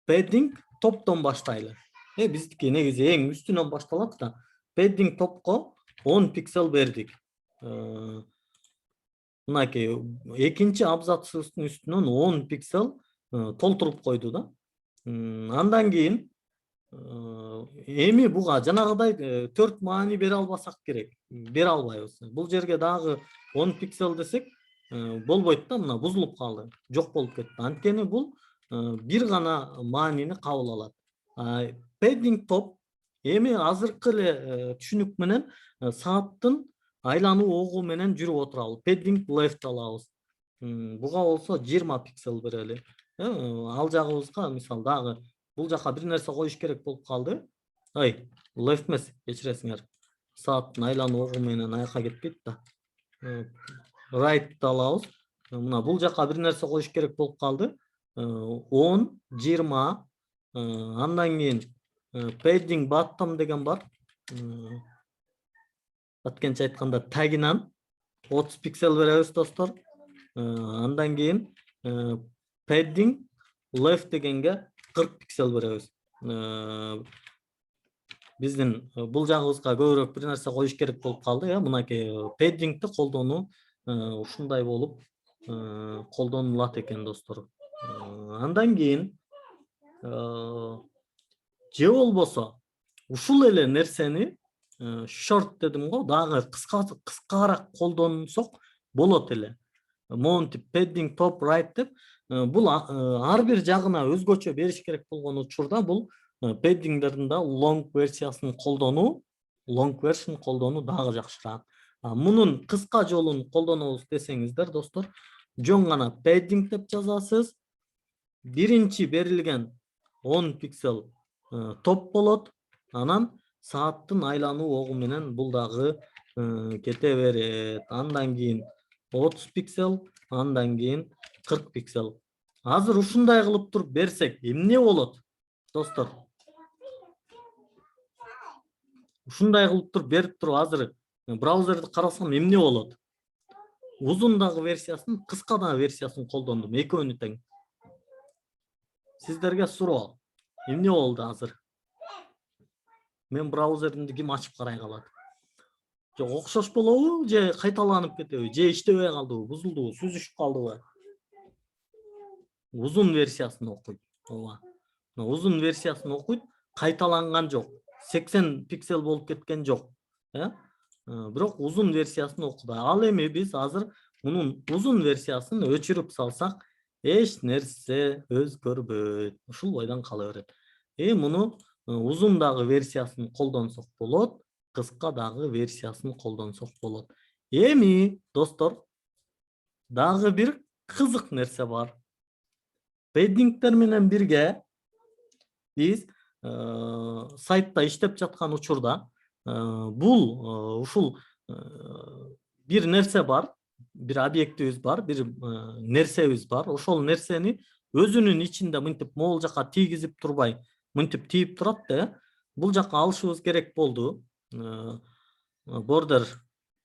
padding топтон баштайлы. Биздики негизи эң үстүнөн башталат да. Padding топко 10 пиксель бердик. Мынакей экинчи абзацыбыздын үстүнөн 10 пиксель толтуруп койду да. Андан кийин эми буга жанагыдай 4 маани бере албасак керек. Бере албайбыз. Бул жерге дагы 10 пиксель десек болбойт да, мына бузулуп калды. Жок болуп кетти. Анткени бул бир гана маанини кабыл алат. Padding топ эми азыркы эле түшүнүк менен сааттын айлануу огу менен жүрүп отурабыз. Padding left алабыз. Буга болсо 20 пиксель берели. Ал жагыбызга мисалы дагы бул жака бир нерсе коюш керек болуп калды. Left эмес, кечиресиңер. Сааттын айлануу огу менен аяка кетпейт да. Right алабыз. Мына бул жака бир нерсе коюш керек болуп калды. 10, 20, андан кийин padding bottom деген бар. Аткенче айтканда тагинан 30 пиксель беребиз достор. Андан кийин padding left дегенге 40 пиксель беребиз. Биздин бул жагыбызга көбүрөөк бир нерсе коюш керек болуп калды, мынакей padding'ти колдонуу ушундай болуп колдонулат экен достор. Андан кийин же болбосо ушул эле нерсени short дедим го, дагы кыскараак колдонсок болот эле. Монтип padding top right деп бул ар бир жагына өзгөчө бериш керек болгон учурда бул padding'дердин да long версиясын колдонуу, long version колдонуу дагы жакшыраак. Мунун кыска жолун колдонобуз десеңиздер достор, жөн гана padding деп жазасыз. Биринчи берилген 10 пиксель топ болот. Анан сааттын айлануу огу менен бул дагы кете берет. Андан кийин 30 пиксель, андан кийин 40 пиксель. Азыр ушундай кылып туруп берсек эмне болот достор? Ушундай кылып туруп берип туруп азыр браузерди карасам эмне болот? Узундагы версиясын, кыскадагы версиясын колдондум, экөөнү тең. Сиздерге суроо. Эмне болду азыр? Мен браузеримди ким ачып карай калат? Жок, окшош болобу, же кайталанып кетеби, же иштебей калдыбы, бузулдубу, сүзүшүп калдыбы? Узун версиясын окуйт. Ооба. Узун версиясын окуйт, кайталанган жок. 80 пиксель болуп кеткен жок. Бирок узун версиясын окуду. Ал эми биз азыр мунун узун версиясын өчүрүп салсак, эч нерсе өзгөрбөйт. Ушул бойдон кала берет. Муну узундагы версиясын колдонсок болот, кыскадагы версиясын колдонсок болот. Эми достор, дагы бир кызык нерсе бар. Padding'тер менен бирге биз сайтта иштеп жаткан учурда бул ушул бир нерсе бар, бир объектибиз бар, бир нерсебиз бар. Ошол нерсени өзүнүн ичинде мынтип могул жака тийгизип турбай, мынтип тийип турат да. Бул жака алышыбыз керек болду. Border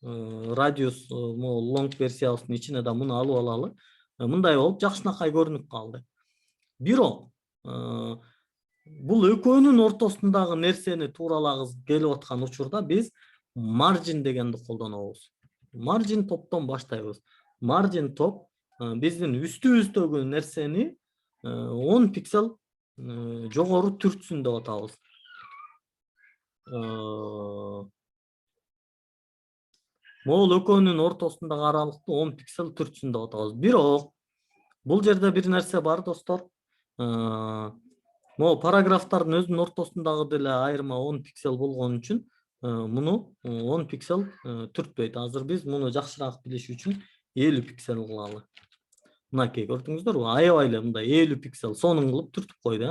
radius long версиясынын ичине да муну алып алалы. Мындай болуп жакшынакай көрүнүп калды. Бирок бул экөөнүн ортосундагы нерсени тууралagыз келип аткан учурда биз margin дегенди колдонобуз. Margin топтон баштайбыз. Margin топ биздин үстүбүздөгү нерсени 10 пиксель жогору түртсүн деп атабыз. Могул экөөнүн ортосундагы аралыкты 10 пиксель түртсүн деп атабыз. Бирок бул жерде бир нерсе бар, достор. Могул параграфтардын өзүнүн ортосундагы деле айырма 10 пиксель болгон үчүн муну 10 пиксель түртпөйт. Азыр биз муну жакшыраак билиш үчүн 50 пиксель кылалы. Мынакей көрдүңүздөрбү? Аябай эле мындай 50 пиксель сонун кылып түртүп койду.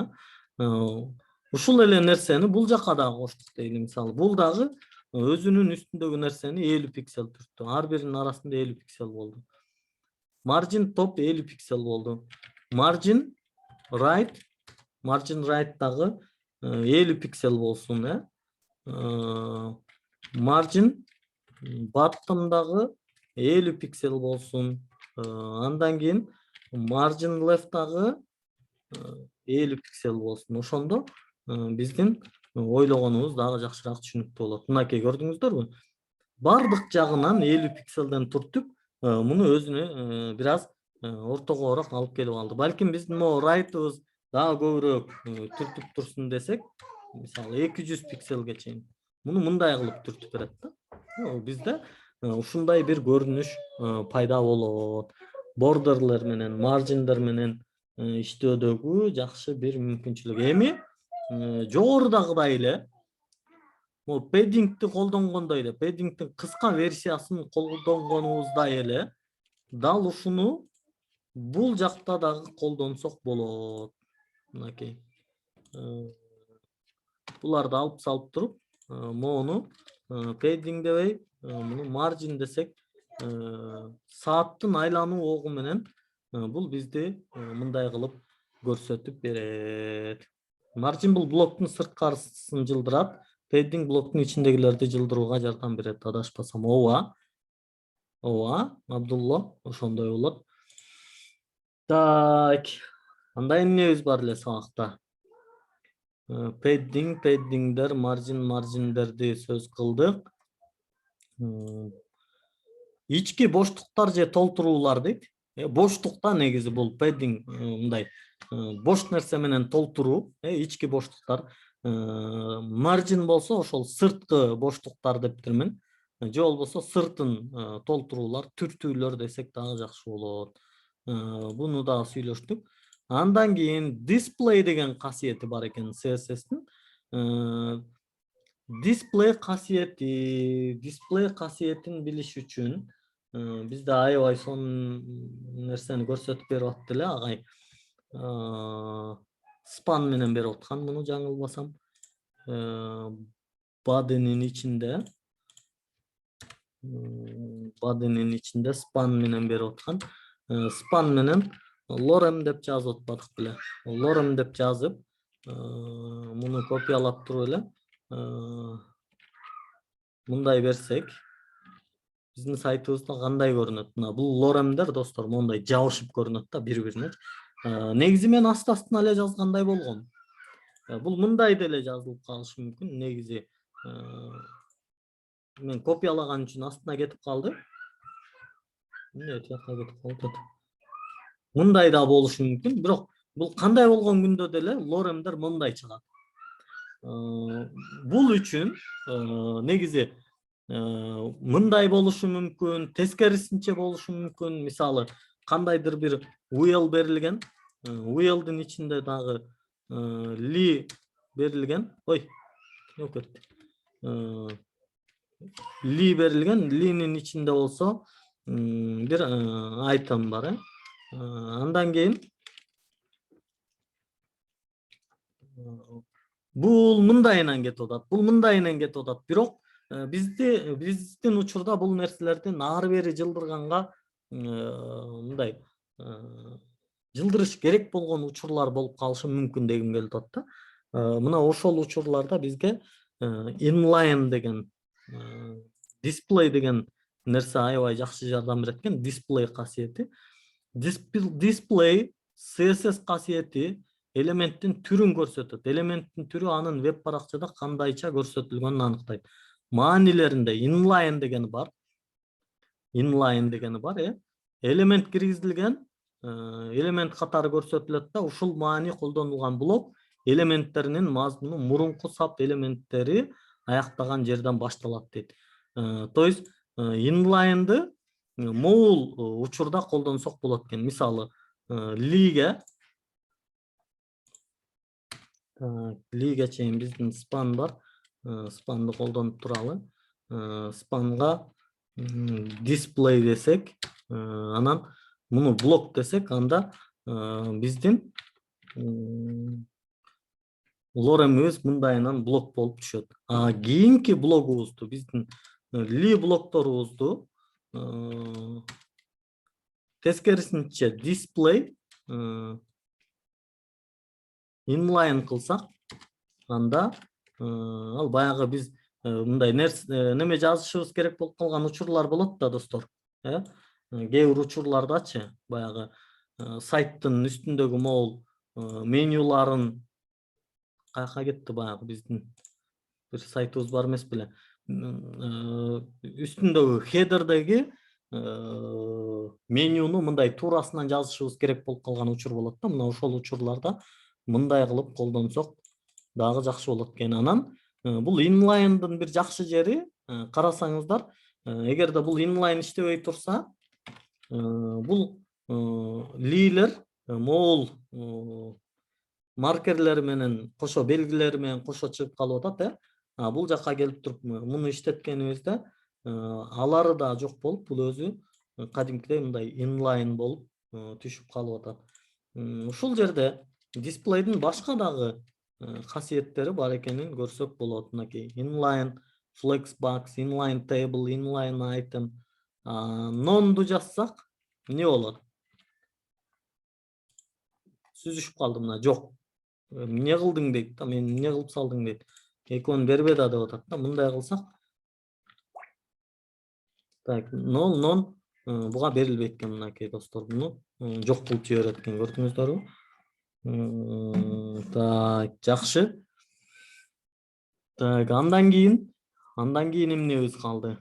Ушул эле нерсени бул жака дагы коштук дейли. Мисалы, бул дагы өзүнүн үстүндөгү нерсени 50 пиксель түрттү. Ар биринин арасында 50 пиксель болду. Margin top 50 пиксель болду. Margin right дагы 50 пиксель болсун. Margin bottom дагы 50 пиксель болсун. Андан кийин margin left дагы 50 пиксель болсун. Ошондо биздин ойлогонубуз дагы жакшыраак түшүнүктүү болот. Мынакей көрдүңүздөрбү? Бардык жагынан 50 пикселден туртуп, муну өзүнө бир аз ортогоораак алып келип алды. Балким биздин могу rightыбыз дагы көбүрөөк түртүп турсун десек, мисалы 200 пикселге чейин. Муну мындай кылып түртүп берет да. Бизде ушундай бир көрүнүш пайда болот. Бордерлер менен, маржиндер менен иштөөдөгү жакшы бир мүмкүнчүлүк. Эми жогорудагыдай эле пэддингти колдонгондой эле, пэддингтин кыска версиясын колдонгонубуздай эле дал ушуну бул жакта дагы колдонсок болот. Мынакей. Буларды алып салып туруп, моуну пэддинг дебей, муну маржин десек, сааттын айлануу огу менен бул бизди мындай кылып көрсөтүп берет. Маржин бул блоктун сырткарысын жылдырат, пэддинг блоктун ичиндегилерди жылдырууга жардам берет. Адашпасам, ооба, Абдулла, ошондой болот. Так, андай эмнебиз бар эле сабакта? Пэддингдер, маржиндерди сөз кылдык. Ички боштуктар же толтуруулар дейт. Боштукта негизи бул пэддинг мындай бош нерсе менен толтуруу, ички боштуктар. Маржин болсо ошол сырткы боштуктар дептир мен. Же болбосо сыртын толтуруулар, түртүүлөр десек дагы жакшы болот. Буну дагы сүйлөштүк. Андан кийин display деген касиети бар экен CSS'тин. Display касиетин билиш үчүн бизде аябай сонун нерсени көрсөтүп берип атты эле агай. Span менен берип аткан, муну жаңылбасам. Body'нин ичинде span менен берип аткан. Span менен lorem деп жазып атпадык беле. Lorem деп жазып, муну копиялап туруп эле мындай берсек, биздин сайтыбызда кандай көрүнөт? Мына бул лоремдер, достор, мондай жабышып көрүнөт да бири-бирине. Негизи мен аста-астына эле жазгандай болгон. Бул мындай деле жазылып калышы мүмкүн. Негизи мен копиялаган үчүн астына кетип калды. Мындай да болушу мүмкүн, бирок бул кандай болгон күндө деле лоремдер мындай чыгат. Бул үчүн негизи мындай болушу мүмкүн, тескерисинче болушу мүмкүн. Мисалы, кандайдыр бир UL берилген, UL'дин ичинде дагы li берилген. Ой, li берилген, li'нин ичинде болсо бир item бар. Андан кийин бул мындайынан кетип атат, бул мындайынан кетип атат. Бирок биздин учурда бул нерселердин ары бери жылдырганга мындай жылдырыш керек болгон учурлар болуп калышы мүмкүн дегим келип атат да. Мына ошол учурларда бизге inline деген display деген нерсе аябай жакшы жардам берет экен. Display касиети. Display CSS касиети элементтин түрүн көрсөтөт. Элементтин түрү анын веб баракчада кандайча көрсөтүлгөнүн аныктайт. Маанилеринде inline дегени бар. элемент киргизилген, элемент катары көрсөтүлөт да, ушул маани колдонулган блок элементтеринин мазмуну мурунку сап элементтери аяктаган жерден башталат дейт. То есть inline'ды могул учурда колдонсок болот экен. Мисалы, лиге чейин биздин спан бар. Спанды колдонуп туралы. Спанга display десек, анан муну блок десек, анда биздин лоремибиз мындайынан блок болуп түшөт. Кийинки блогубузду, биздин ли блокторубузду тескерисинче display inline кылсак, анда ал баягы биз мындай неме жазышыбыз керек болуп калган учурлар болот да, достор. Кээ бир учурлардачы баягы сайттын үстүндөгү могул менюларын каяка кетти, баягы биздин бир сайтыбыз бар эмес беле, үстүндөгү хедердеги менюну мындай туурасынан жазышыбыз керек болуп калган учур болот да. Мына ошол учурларда мындай кылып колдонсок дагы жакшы болот экен. Анан бул inline'дын бир жакшы жери, карасаңыздар, эгерде бул inline иштебей турса, бул лилер могул маркерлери менен кошо, белгилери менен кошо чыгып калып атат. Бул жакка келип туруп муну иштеткенибизде алары да жок болуп, бул өзү кадимкидей мындай inline болуп түшүп калып атат. Ушул жерде дисплейдин башка дагы касиеттери бар экенин көрсөк болот. Мынакей inline flexbox, inline table, inline item. None'ду жазсак эмне болот? Сүзүшүп калды, мына жок. Эмне кылдың дейт да, мен эмне кылып салдың дейт. Экөөнү бербе да деп атат да. Мындай кылсак, так, нон буга берилбейт экен. Мынакей достор, буну жок кылып жиберет экен, көрдүңүздөрбү? Так, жакшы. Так, андан кийин эмнебиз калды?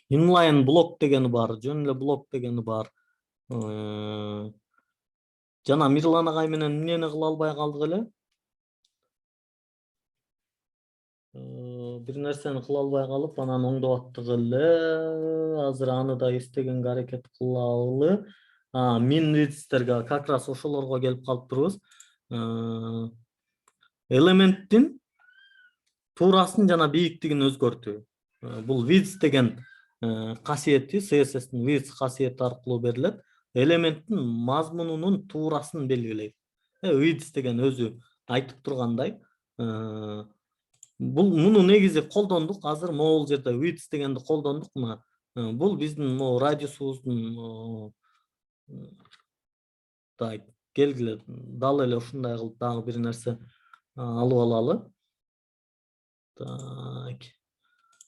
Inline блок дегени бар, жөн эле блок дегени бар. Жана Мирлан агай менен эмнени кыла албай калдык эле? Бир нерсени кыла албай калып, анан оңдоп аттык эле. Азыр аны да эстегенге аракет кылалы. Минвидстерге как раз ошолорго келип калыптырбыз. Элементтин туурасын жана бийиктигин өзгөртүү. Бул width деген касиети, CSS'тин width касиети аркылуу берилет. Элементтин мазмунунун туурасын белгилейт. Width деген өзү айтып тургандай, бул муну негизи колдондук. Азыр могул жерде width дегенди колдондук. Мына бул биздин могу радиусубуздун так, келгиле, дал эле ушундай кылып дагы бир нерсе алып алалы. Так,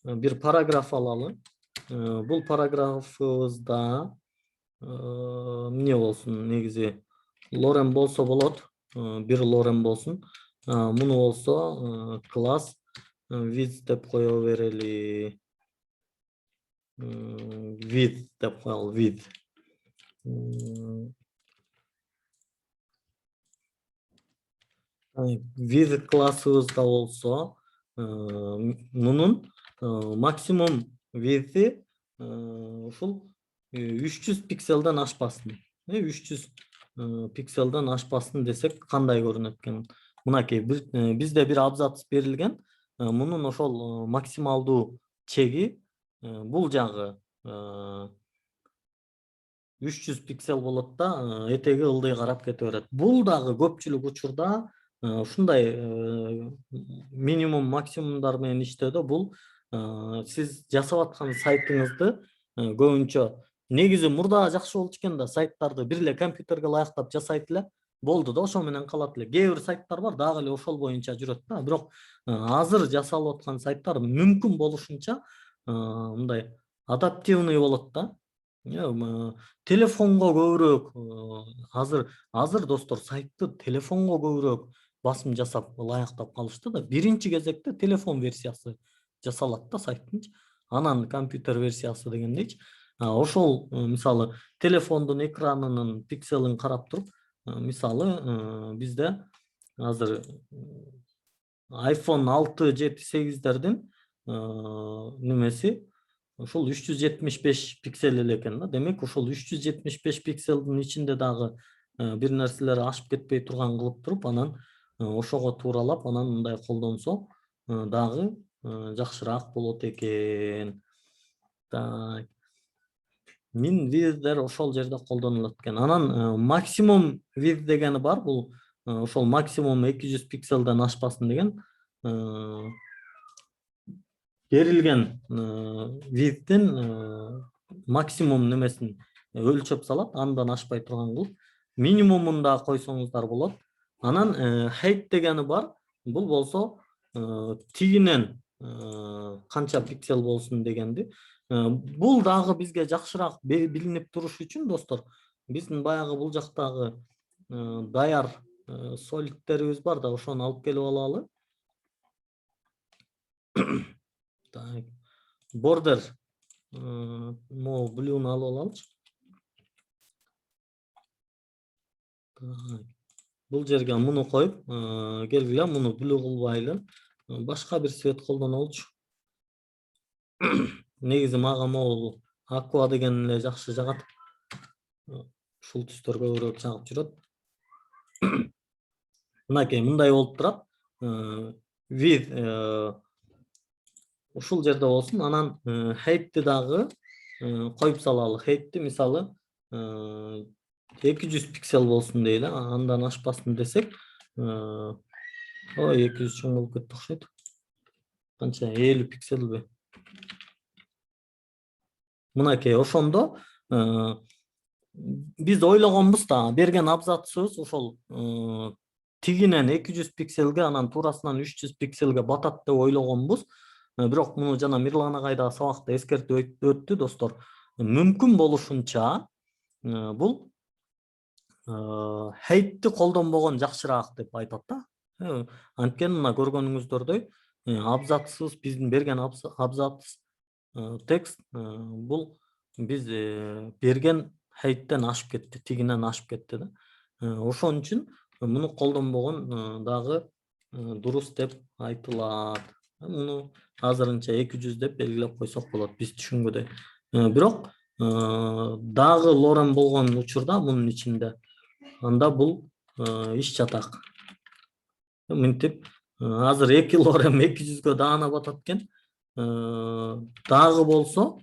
бир параграф алалы. Бул параграфыбызда эмне болсун? Негизи лорем болсо болот. Бир лорем болсун. Муну болсо класс width деп кое берели. Width деп коелу, width. Width классыбызда болсо мунун максимум width'i ушул 300 пикселден ашпасын. 300 пикселден ашпасын десек кандай көрүнөт экен? Мынакей бизде бир абзац берилген. Мунун ошол максималдуу чеги бул жагы 300 пиксел болот да, этеги ылдый карап кете берет. Бул дагы көпчүлүк учурда ушундай минимум максимумдар менен иштөөдө бул сиз жасап аткан сайтыңызды көбүнчө негизи мурда жакшы болчу экен да, сайттарды бир эле компьютерге ылайыктап жасайт эле, болду да, ошо менен калат эле. Кээ бир сайттар бар, дагы эле ошол боюнча жүрөт да. Бирок азыр жасалып аткан сайттар мүмкүн болушунча мындай адаптивный болот да. Телефонго көбүрөөк азыр достор сайтты телефонго көбүрөөк басым жасап ылайыктап калышты да. Биринчи кезекте телефон версиясы жасалат да сайттын. анан компьютер версиясы дегендейчи. Ошол мисалы телефондун экранынын пикселин карап туруп, мисалы бизде азыр iPhone 6, 7, 8'lerden nemesi ошол 375 piksel эле экен да. Демек ошол 375 pikselдин ичинде дагы бир нерселер ашып кетпей турган кылып туруп, анан ошого тууралап, анан мындай колдонсо дагы жакшыраак болот экен. Так. Min width'ler ошол жерде колдонулат экен. Анан максимум width дегени бар. Бул ошол максимум 200 pikselden ашпасын деген берилген width'тин максимум немесин өлчөп салат, андан ашпай турган кылып. Минимумун да койсоңуздар болот. Анан height дегени бар. Бул болсо тигинен канча пиксел болсун дегенди. Бул дагы бизге жакшыраак билинип туруш үчүн достор, биздин баягы бул жактагы даяр солидтерибиз бар да, ошону алып келип алалы. Так. Border mo blue'nu алып алалычы. Бул жерге муну коюп, келгиле муну blue кылбайлы. Башка бир свет колдонолучу. Негизи мага могул aqua деген эле жакшы жагат. Ушул түстөр көбүрөөк жагып жүрөт. Мынакей мындай болуп турат. With ушул жерде болсун. Анан height'ти дагы коюп салалы. Height'ти мисалы 200 пиксел болсун дейли. Андан ашпасын десек, 200 чоң болуп кетти окшойт. Канча 50 пикселби? Мынакей ошондо биз ойлогонбуз да, берген абзацыбыз ошол тигинен 200 пикселге, анан туурасынан 300 пикселге батат деп ойлогонбуз. Бирок муну жана Мирлан агай да сабакта эскертип өттү достор. Мүмкүн болушунча бул height'ти колдонбогон жакшыраак деп айтат да. Анткени мына көргөнүңүздөрдөй абзацыбыз, биздин берген абзац текст бул биз берген heighttен ашып кетти, тигинен ашып кетти да. Ошон үчүн муну колдонбогон дагы дурус деп айтылат. Муну азырынча 200 деп белгилеп койсок болот биз түшүнгөндөй. Бирок дагы лорем болгон учурда мунун ичинде анда бул иш жатак. Мынтип азыр 2 лорем 200гө даана батат экен. Дагы болсо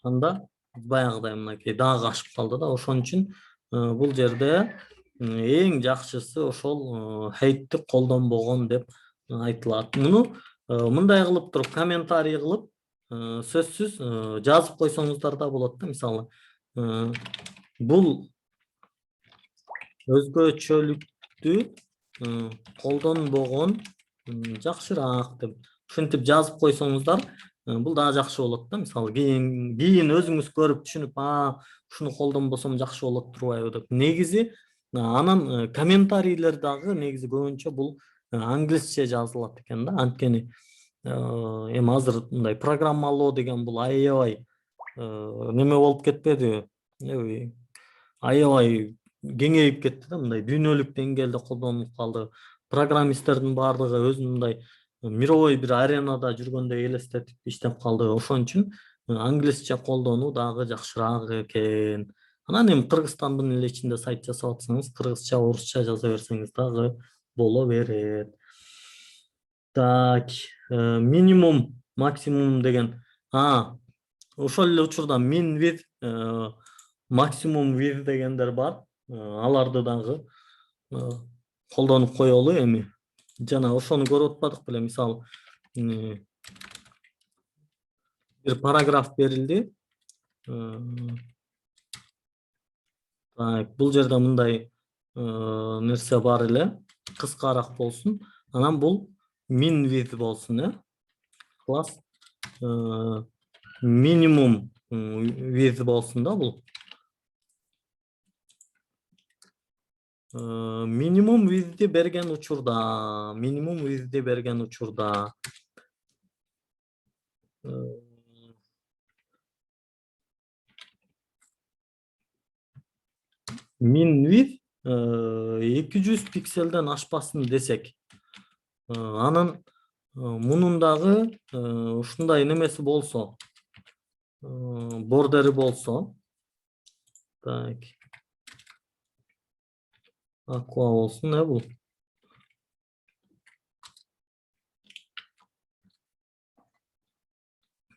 анда баягыдай мынакей дагы ашып калды да. Ошон үчүн бул жерде эң жакшысы ошол height'ти колдонбогон деп айтылат. Муну мындай кылып туруп комментарий кылып сөзсүз жазып койсоңуздар да болот да. Мисалы бул өзгөчөлүктү колдонбогон жакшыраак деп ушинтип жазып койсоңуздар, бул дагы жакшы болот да. Мисалы кийин өзүңүз көрүп түшүнүп, ушуну колдонбосом жакшы болот турбайбы деп. Негизи анан комментарийлер дагы негизи көбүнчө бул англисче жазылат экен да. Анткени эми азыр мындай программалоо деген бул аябай неме болуп кетпедиби? Аябай кеңейип кетти да, мындай дүйнөлүк деңгээлде колдонулуп калды. Программисттердин баардыгы өзүн мындай мировой бир аренада жүргөндөй элестетип иштеп калды. Ошон үчүн англисче колдонуу дагы жакшыраак экен. Анан эми Кыргызстандын эле ичинде сайт жасап атсаңыз, кыргызча, орусча жаза берсеңиз дагы боло берет. Так, минимум, максимум деген. Ошол эле учурда min width, максимум width дегендер бар. Аларды дагы колдонуп коелу эми. Жана ошону көрүп атпадык беле, мисалы бир параграф берилди. Так, бул жерде мындай нерсе бар эле, кыскараак болсун. Анан бул min width болсун, класс минимум width болсун да бул. Minimum width'ti bergen учурда min width 200 pikселден ашпасын десек, анын мунун дагы ушундай немеси болсо, бордери болсо, так, аква болсун, бул.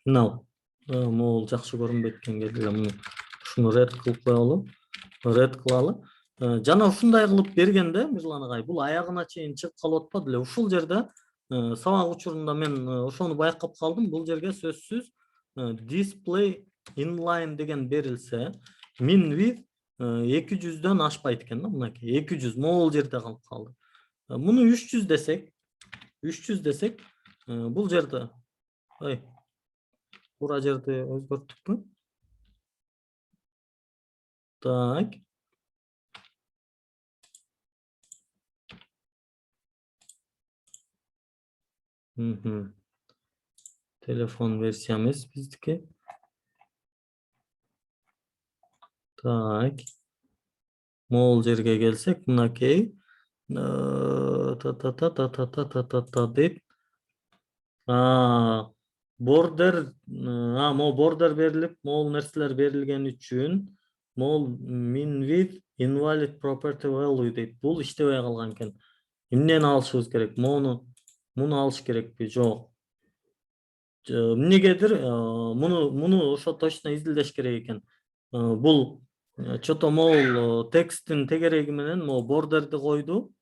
Мынау, могул жакшы көрүнбөйт экен, муну ушуну red кылып коелу, red кылалы. Жана ушундай кылып бергенде Мирлан агай, бул аягына чейин чыгып калып атпады эле. Ушул жерде сабак учурунда мен ошону байкап калдым. Бул жерге сөзсүз display inline деген берилсе, min width 200дөн ашпайт экен да, мынакей 200 могул жерде калып калды. Муну 300 десек, бул жерде туура жерди өзгөрттүкпү? Так. Telefon versiyamız bizdeki. Так. Moğol жерге gelsek mınakey. Deyip. Border. Mo border berilip moğol nerseler berilgen üçün. Moğol min with invalid property value deyip. Bul iştebey kalganken. Emneni alışыбыз керек? Муну алыш керекпи? Жок. Эмнегедир муну ошо точно изилдеш керек экен. Бул чото могул тексттин тегереги менен могу бордерди койду.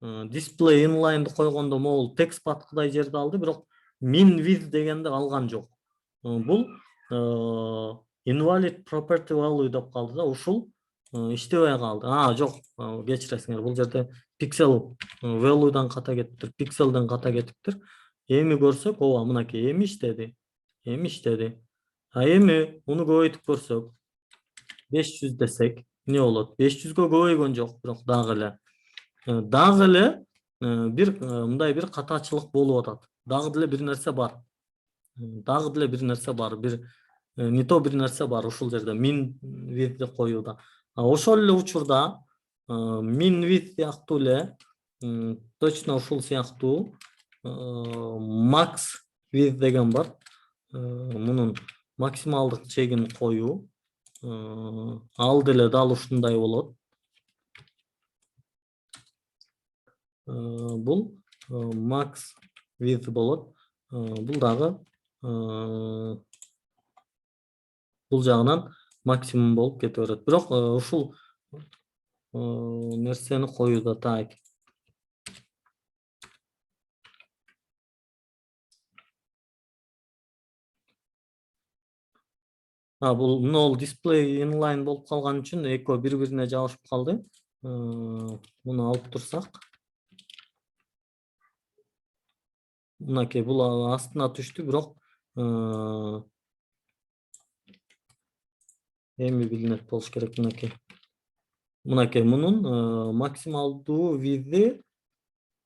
Display inline'ды койгондо могул текст баткыдай жерди алды, бирок min with дегенди алган жок. Бул invalid property value деп калды да, ушул иштебей калды. Жок, кечиресиңер, бул жерде pixel value'дан ката кетиптир, pixelден ката кетиптир. Эми көрсөк, ооба мынакей эми иштеди. Эми муну көбөйтүп көрсөк, 500 десек, эмне болот? 500гө көбөйгөн жок, бирок дагы эле бир мындай бир катачылык болуп атат. Дагы деле бир нерсе бар. Бир не то бир нерсе бар ушул жерде min with деп коюуда. Ошол эле учурда min with сыяктуу эле точно ушул сыяктуу max with деген бар. Мунун максималдык чегин коюу. Ал деле дал ушундай болот. Бул max with болот. Бул дагы бул жагынан максимум болуп кете берет. Бирок ушул нерсени коюуда так. Бул display inline болуп калган үчүн экөө бири-бирине жабышып калды. Муну алып турсак. Мынакей бул астына түштү, бирок эми билинет болуш керек мынакей. Мынакей мунун максималдуу види.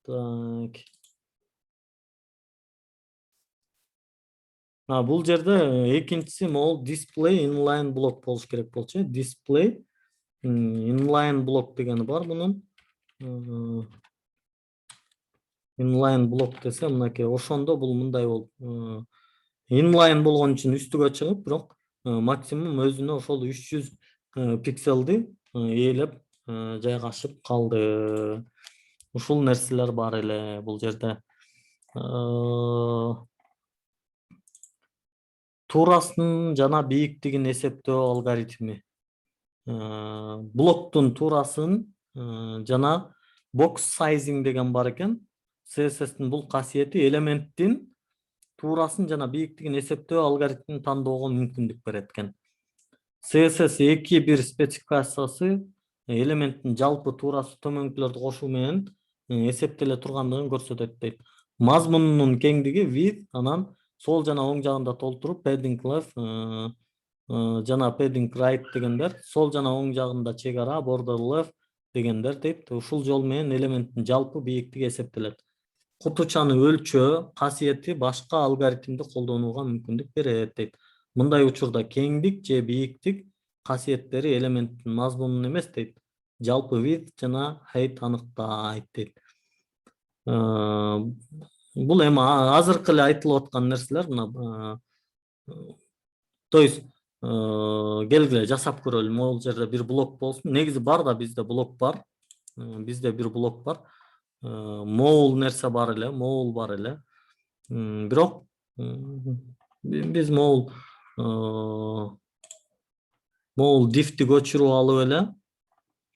Так. Бул жерде экинчиси могул display inline block болуш керек болчу. Display inline block дегени бар мунун. Inline block десе мынакей ошондо бул мындай болуп inline болгон үчүн үстүгө чыгып, бирок максимум өзүнө ошол 300 пикселди ээлеп жайгашып калды. Ушул нерселер бар эле бул жерде. Турасын жана бийиктигин эсептөө алгоритми. Блоктун турасын жана box sizing деген бар экен. CSS'тин бул касиети элементтин турасын жана бийиктигин эсептөө алгоритмин тандоого мүмкүндүк берет экен. CSS 2.1 спецификациясы элементтин жалпы турасы төмөнкүлөрдү кошуу менен эсептеле тургандыгын көрсөтөт дейт. Мазмунунун кеңдиги width, анан сол жана оң жагында толтуруп padding left жана padding right дегендер, сол жана оң жагында чек ара border left, дегендер дейт. Ушул жол менен элементтин жалпы бийиктиги эсептелет. Кутучаны өлчөө касиети башка алгоритмди колдонууга мүмкүндүк берет дейт. Мындай учурда кеңдик же бийиктик касиеттери элементтин мазмунун эмес дейт. Жалпы width жана height аныктайт дейт. Бул эми азыркы эле айтылып аткан нерселер. Мына то есть келгиле жасап көрөлү. Могул жерде бир блок болсун. Негизи бар да, бизде блок бар. Бизде бир блок бар. Могул нерсе бар эле, могул бар эле. Бирок биз могул diff'ти көчүрүп алып эле,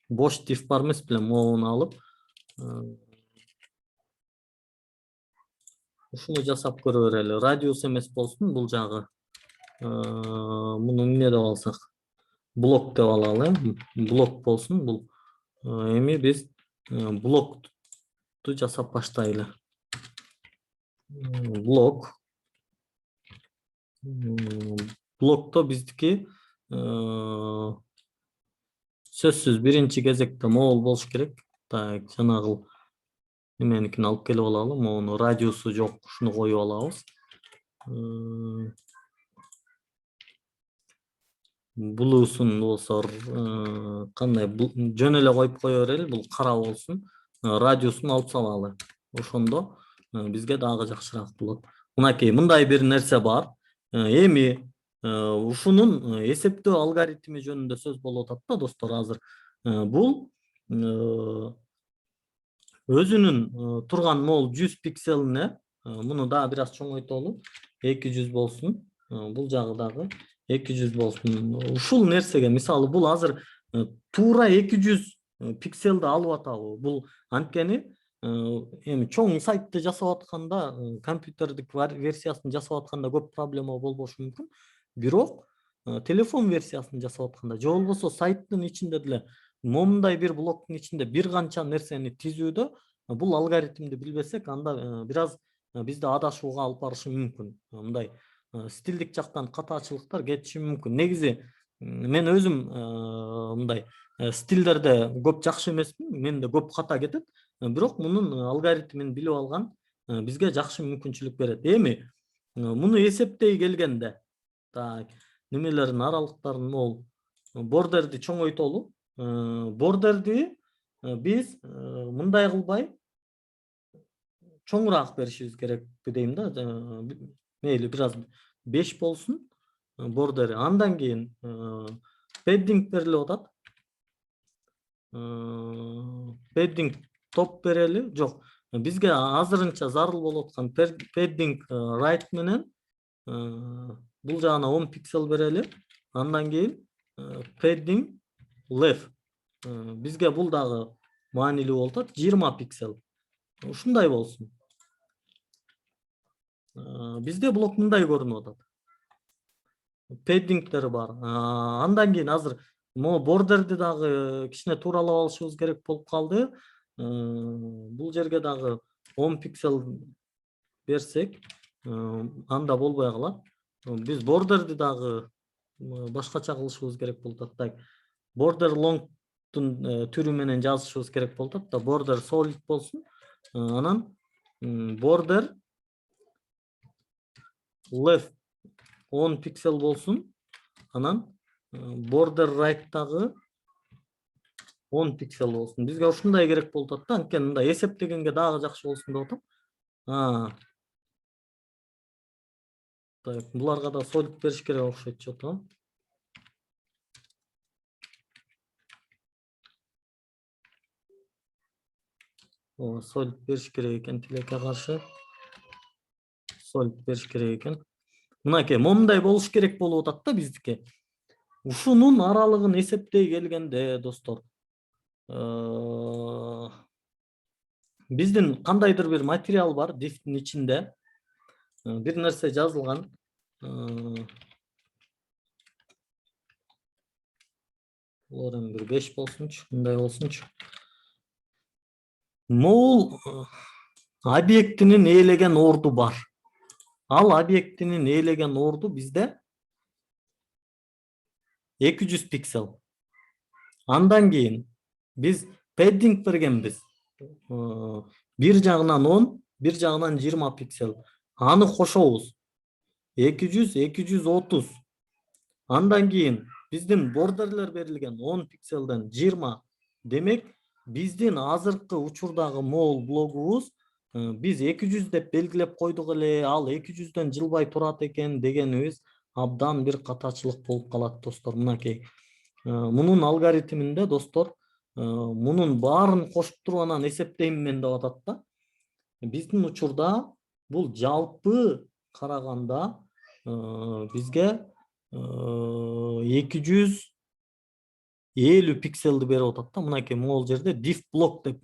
бош diff бар эмес беле, могуну алып ушуну жасап көрө берели. Радиус эмес болсун бул жагы. Муну эмне деп алсак, блок деп алалы. Блок болсун бул. Эми биз блокту жасап баштайлы. Блок. Блокто биздики сөзсүз биринчи кезекте могул болуш керек. Так, жанагы эменикин алып келип алалы. Могуну радиусу жок, ушуну коюп алабыз. Булуусун болсо кандай жөн эле коюп кое берели. Бул кара болсун. Радиусун алып салалы. Ошондо бизге дагы жакшыраак болот. Мынакей мындай бир нерсе бар. Эми ушунун эсептөө алгоритми жөнүндө сөз болуп атат да достор азыр. Бул өзүнүн турган могул 100 пикселине муну дагы бир аз чоңойтолу. 200 болсун. Бул жагы дагы 200 болсун. Ушул нерсеге мисалы бул азыр туура 200 пикселди алып атабы. Бул анткени эми чоң сайтты жасап атканда, компьютердик версиясын жасап атканда көп проблема болбошу мүмкүн. Бирок телефон версиясын жасап атканда же болбосо сайттын ичинде деле момундай бир блоктун ичинде бир канча нерсени тизүүдө бул алгоритмди билбесек, анда бир аз бизди адашууга алып барышы мүмкүн. Мындай стилдик жактан катаачылыктар кетиши мүмкүн. Негизи мен өзүм мындай стилдерде көп жакшы эмесмин. Менде көп ката кетет. Бирок мунун алгоритмин билип алган бизге жакшы мүмкүнчүлүк берет. Эми муну эсептей келгенде так немелердин аралыктарын могул бордерди чоңойтолу. Бордерди биз мындай кылбай чоңураак беришибиз керек дейм да. Мейли бир аз 5 болсун бордери. Андан кийин padding берилип атат. Padding топ берели. Жок. Бизге азырынча зарыл болуп аткан padding right менен бул жагына 10 пиксел берели. Андан кийин padding left. Бизге бул дагы маанилүү болуп атат. 20 пиксел. Ушундай болсун. Бизде блок мындай көрүнүп атат. Paddingтер бар. Андан кийин азыр могу бордерди дагы кичине тууралап алышыбыз керек болуп калды. Бул жерге дагы 10 пиксел берсек, анда болбой калат. Биз бордерди дагы башкача кылышыбыз керек болуп атат. Border longтун түрү менен жазышыбыз керек болуп атат. Border solid болсун. Анан border left 10 пиксел болсун. Анан border right дагы 10 пиксел болсун. Бизге ушундай керек болуп атат. Анткени мындай эсептегенге дагы жакшы болсун деп атам. Так, буларга да solid бериш керек окшойт жото. Solid бериш керек экен, тилекке каршы. Solid бериш керек экен. Мынакей момундай болуш керек болуп атат да биздики. Ушунун аралыгын эсептей келгенде достор, биздин кандайдыр бир материал бар diff'тин ичинде. Бир нерсе жазылган. Булар эми бир 5 болсунчу, мындай болсунчу. Могул объектинин ээлеген орду бар. Ал объектинин ээлеген орду бизде 200 пиксел. Андан кийин биз padding бергенбиз. Бир жагынан 10, бир жагынан 20 пиксель. Аны кошобуз. 200, 230. Андан кийин биздин бордерлер берилген 10 пикселден 20. Демек, биздин азыркы учурдагы мол блогубуз биз 200 деп белгилеп койдук эле, ал 200дөн жылбай турат экен дегенибиз абдан бир катачылык болуп калат, достор. Мынакей. Мунун алгоритминде, достор, мунун баарын кошуп туруп анан эсептейм мен деп атат да. Биздин учурда бул жалпы караганда бизге 250 пикселди берип атат да. Мынакей могул жерде div block деп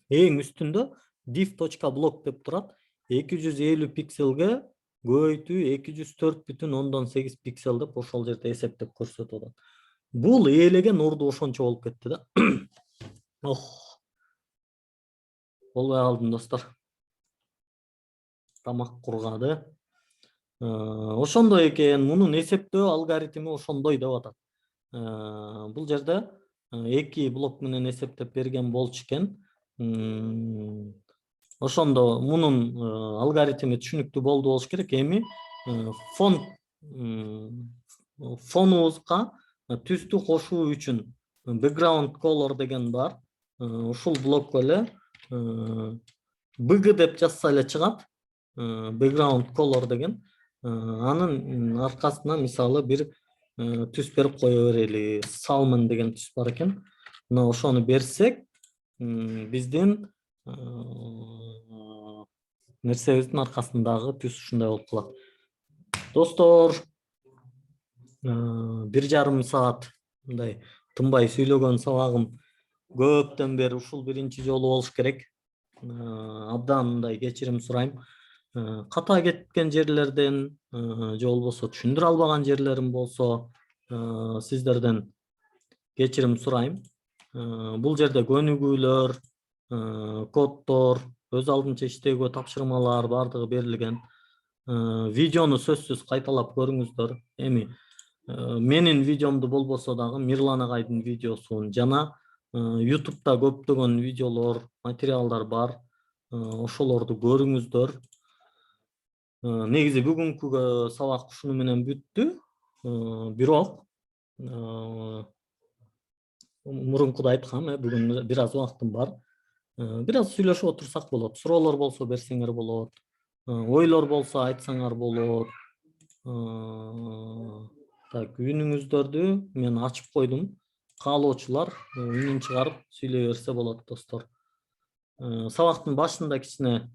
эң үстүндө div.block деп турат. 250 пикселге көбөйтүү 204,8 пиксел деп ошол жерде эсептеп көрсөтүп атат. Бул ээлеген орду ошончо болуп кетти да. Болбой калдым, достор. Тамак кургады. Ошондой экен, мунун эсептөө алгоритми ошондой деп атат. Бул жерде 2 блок менен эсептеп берген болчу экен. Ошондо мунун алгоритми түшүнүктүү болду болуш керек. Эми фонубузга түстү кошуу үчүн background color деген бар. Ушул блокко эле BG деп жазса эле чыгат. Background color деген. Анын аркасына мисалы бир түс берип кое берели. Salmon деген түс бар экен. Мына ошону берсек, биздин нерсебиздин аркасындагы түс ушундай болуп калат. Достор, 1,5 саат мындай тынбай сүйлөгөн сабагым көптөн бери ушул биринчи жолу болуш керек. Абдан мындай кечирим сурайм. Ката кеткен жерлерден же болбосо түшүндүрө албаган жерлерим болсо сиздерден кечирим сурайм. Бул жерде көнүгүүлөр, коддор, өз алдынча иштөөгө тапшырмалар бардыгы берилген. Видеону сөзсүз кайталап көрүңүздөр. Эми менин видеомду болбосо дагы Мирлан агайдын видеосун жана YouTube'да көптөгөн видеолор, материалдар бар. Ошолорду көрүңүздөр. Негизи бүгүнкү сабак ушуну менен бүттү. Бирок мурункуда айткам, бүгүн бир аз убактым бар. Бир аз сүйлөшүп отурсак болот. Суроолор болсо берсеңер болот. Ойлор болсо айтсаңар болот. Так, үнүңүздөрдү мен ачып койдум. Каалоочулар үнүн чыгарып сүйлөй берсе болот, достор. Сабактын башында кичине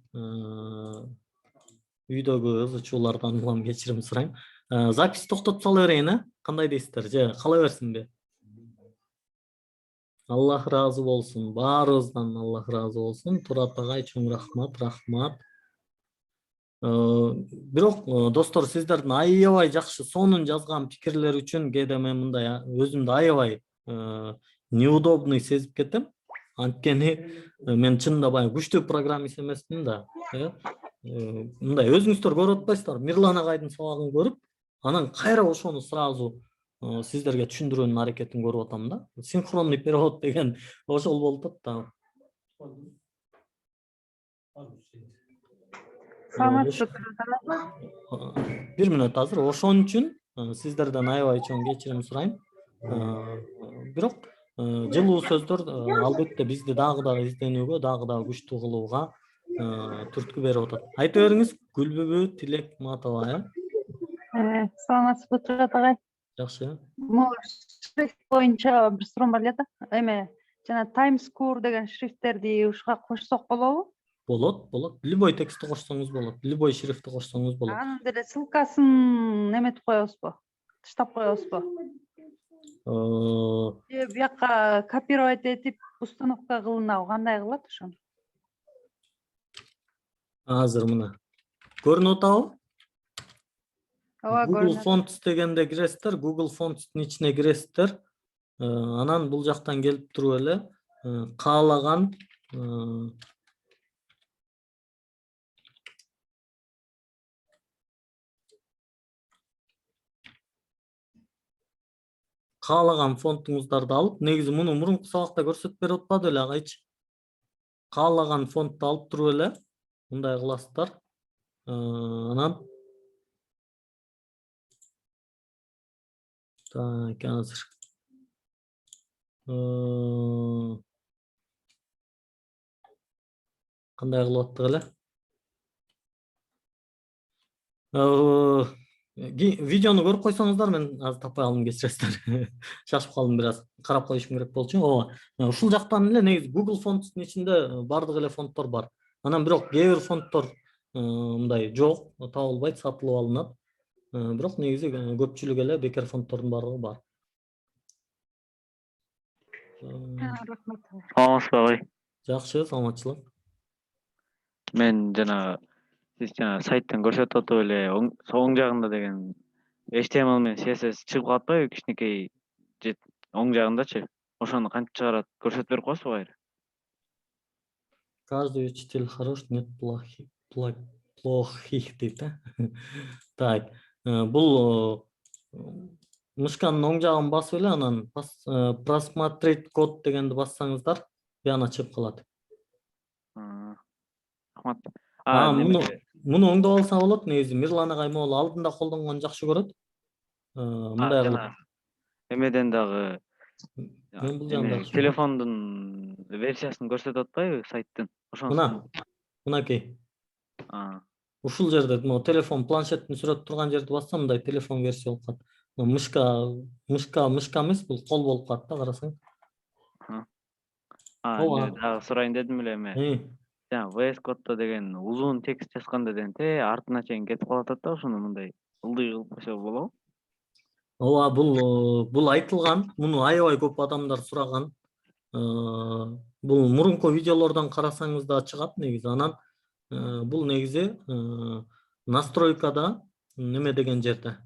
үйдөгү ызы-чуулардан улам кечирим сурайм. Запись токтотуп сала берейин, кандай дейсиздер? Же кала берсинби? Аллах разы болсун. Баарыбыздан Аллах разы болсун. Турат агай, чоң рахмат. Бирок, достор, сиздердин аябай жакшы сонун жазган пикирлер үчүн кээде мен мындай өзүмдү аябай неудобный сезип кетем. Анткени мен чынында баягы күчтүү программист эмесмин да. Мындай өзүңүздөр көрүп атпайсыздарбы? Мирлан агайдын сабагын көрүп, анан кайра ошону сразу сиздерге түшүндүрүүнүн аракетин көрүп атам да. Синхронный перевод деген ошол болуп атат да. Бир мүнөт азыр. Ошон үчүн сиздерден аябай чоң кечирим сурайм. Бирок жылуу сөздөр албетте бизди дагы изденүүгө, дагы күчтүү кылууга түрткү берип атат. Айта бериңиз, Гүлбүбү Тилек Матова, саламатсызбы, Турат агай? Жакшы. Шрифт боюнча бир суроом бар эле да. Эме жана Times Square деген шрифттерди ушуга кошсок болобу? Болот. Любой текстти кошсоңуз болот. Любой шрифтти кошсоңуз болот. Анын деле ссылкасын неметип коебузбу? Таштап коебузбу? Бияка копировать этип установка кылынабы? Кандай кылат ошону? Азыр мына көрүнүп атабы? Google Fonts дегенде киресиздер, Google Fonts'тун ичине киресиздер. Анан бул жактан келип туруп эле каалаган каалаган фонтуңуздарды алып, негизи муну мурунку сабакта көрсөтүп берип атпады эле агайчы. Каалаган фонтту алып туруп эле мындай кыласыздар. Анан так, азыр кандай кылып аттык эле? Видеону көрүп койсоңуздар, мен азыр таппай калдым, кечиресиздер. Шашып калдым бир аз. Карап коюшум керек болчу. Ооба. Ушул жактан эле негизи Google фонттун ичинде бардык эле фонттор бар. Анан бирок кээ бир фонттор мындай жок, табылбайт, сатылып алынат. Бирок негизи көпчүлүк эле бекер фонттордун баардыгы бар. Рахмат. Саламатсызбы агай? Жакшы, саламатчылык. Мен сиз сайттан көрсөтүп атып эле оң жагында деген HTML менен CSS чыгып калат атпайбы, кичинекей оң жагындачы? Ошону кантип чыгарат көрсөтүп берип коесузбу кайра? Каждый учитель хорош, нет плохих дейт, да? Так, бул мышканын оң жагын басып эле, анан просмотреть код дегенди бассаңыздар, бияна чыгып калат. Рахмат. Муну оңдоп алса болот, негизи Мирлан агай могул алдында колдонгон жакшы көрөт. Мындай кылып. Эмеден дагы Мен бул жагында телефондун версиясын көрсөтүп атпайбы сайттын? Мынакей. Ушул жерде телефон, планшеттин сүрөтү турган жерди бассам, мындай телефон версия болуп калат. Мышка эмес, бул кол болуп калат да, карасаң. Дагы сурайын дедим эле эме. VS Code'да деген узун текст жазганда деген артына чейин кетип калат да, ошону мындай ылдый кылып койсо болобу? Ооба, бул айтылган, муну аябай көп адамдар сураган. Бул мурунку видеолордон карасаңыз да чыгат негизи. Анан бул негизи настройкада неме деген жерде,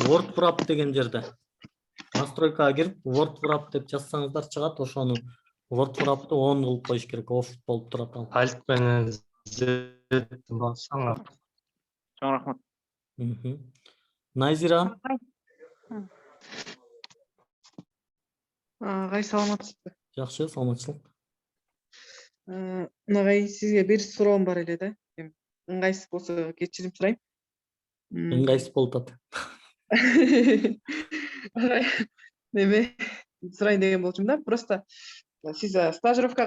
WordWrap деген жерде. Настройкага кирип WordWrap деп жазсаңыздар чыгат, ошону WordWrap'ты on кылып коюш керек, off болуп турат ал. Alt менен Z бассаңар. Чоң рахмат. Найзира. Агай, саламатсызбы? Жакшы, саламатчылык. Агай, сизге бир суроом бар эле да. Ыңгайсыз болсо кечирим сурайм. Ыңгайсыз болуп атат. Неме сурайын деген болчумун да. Просто сиз стажировка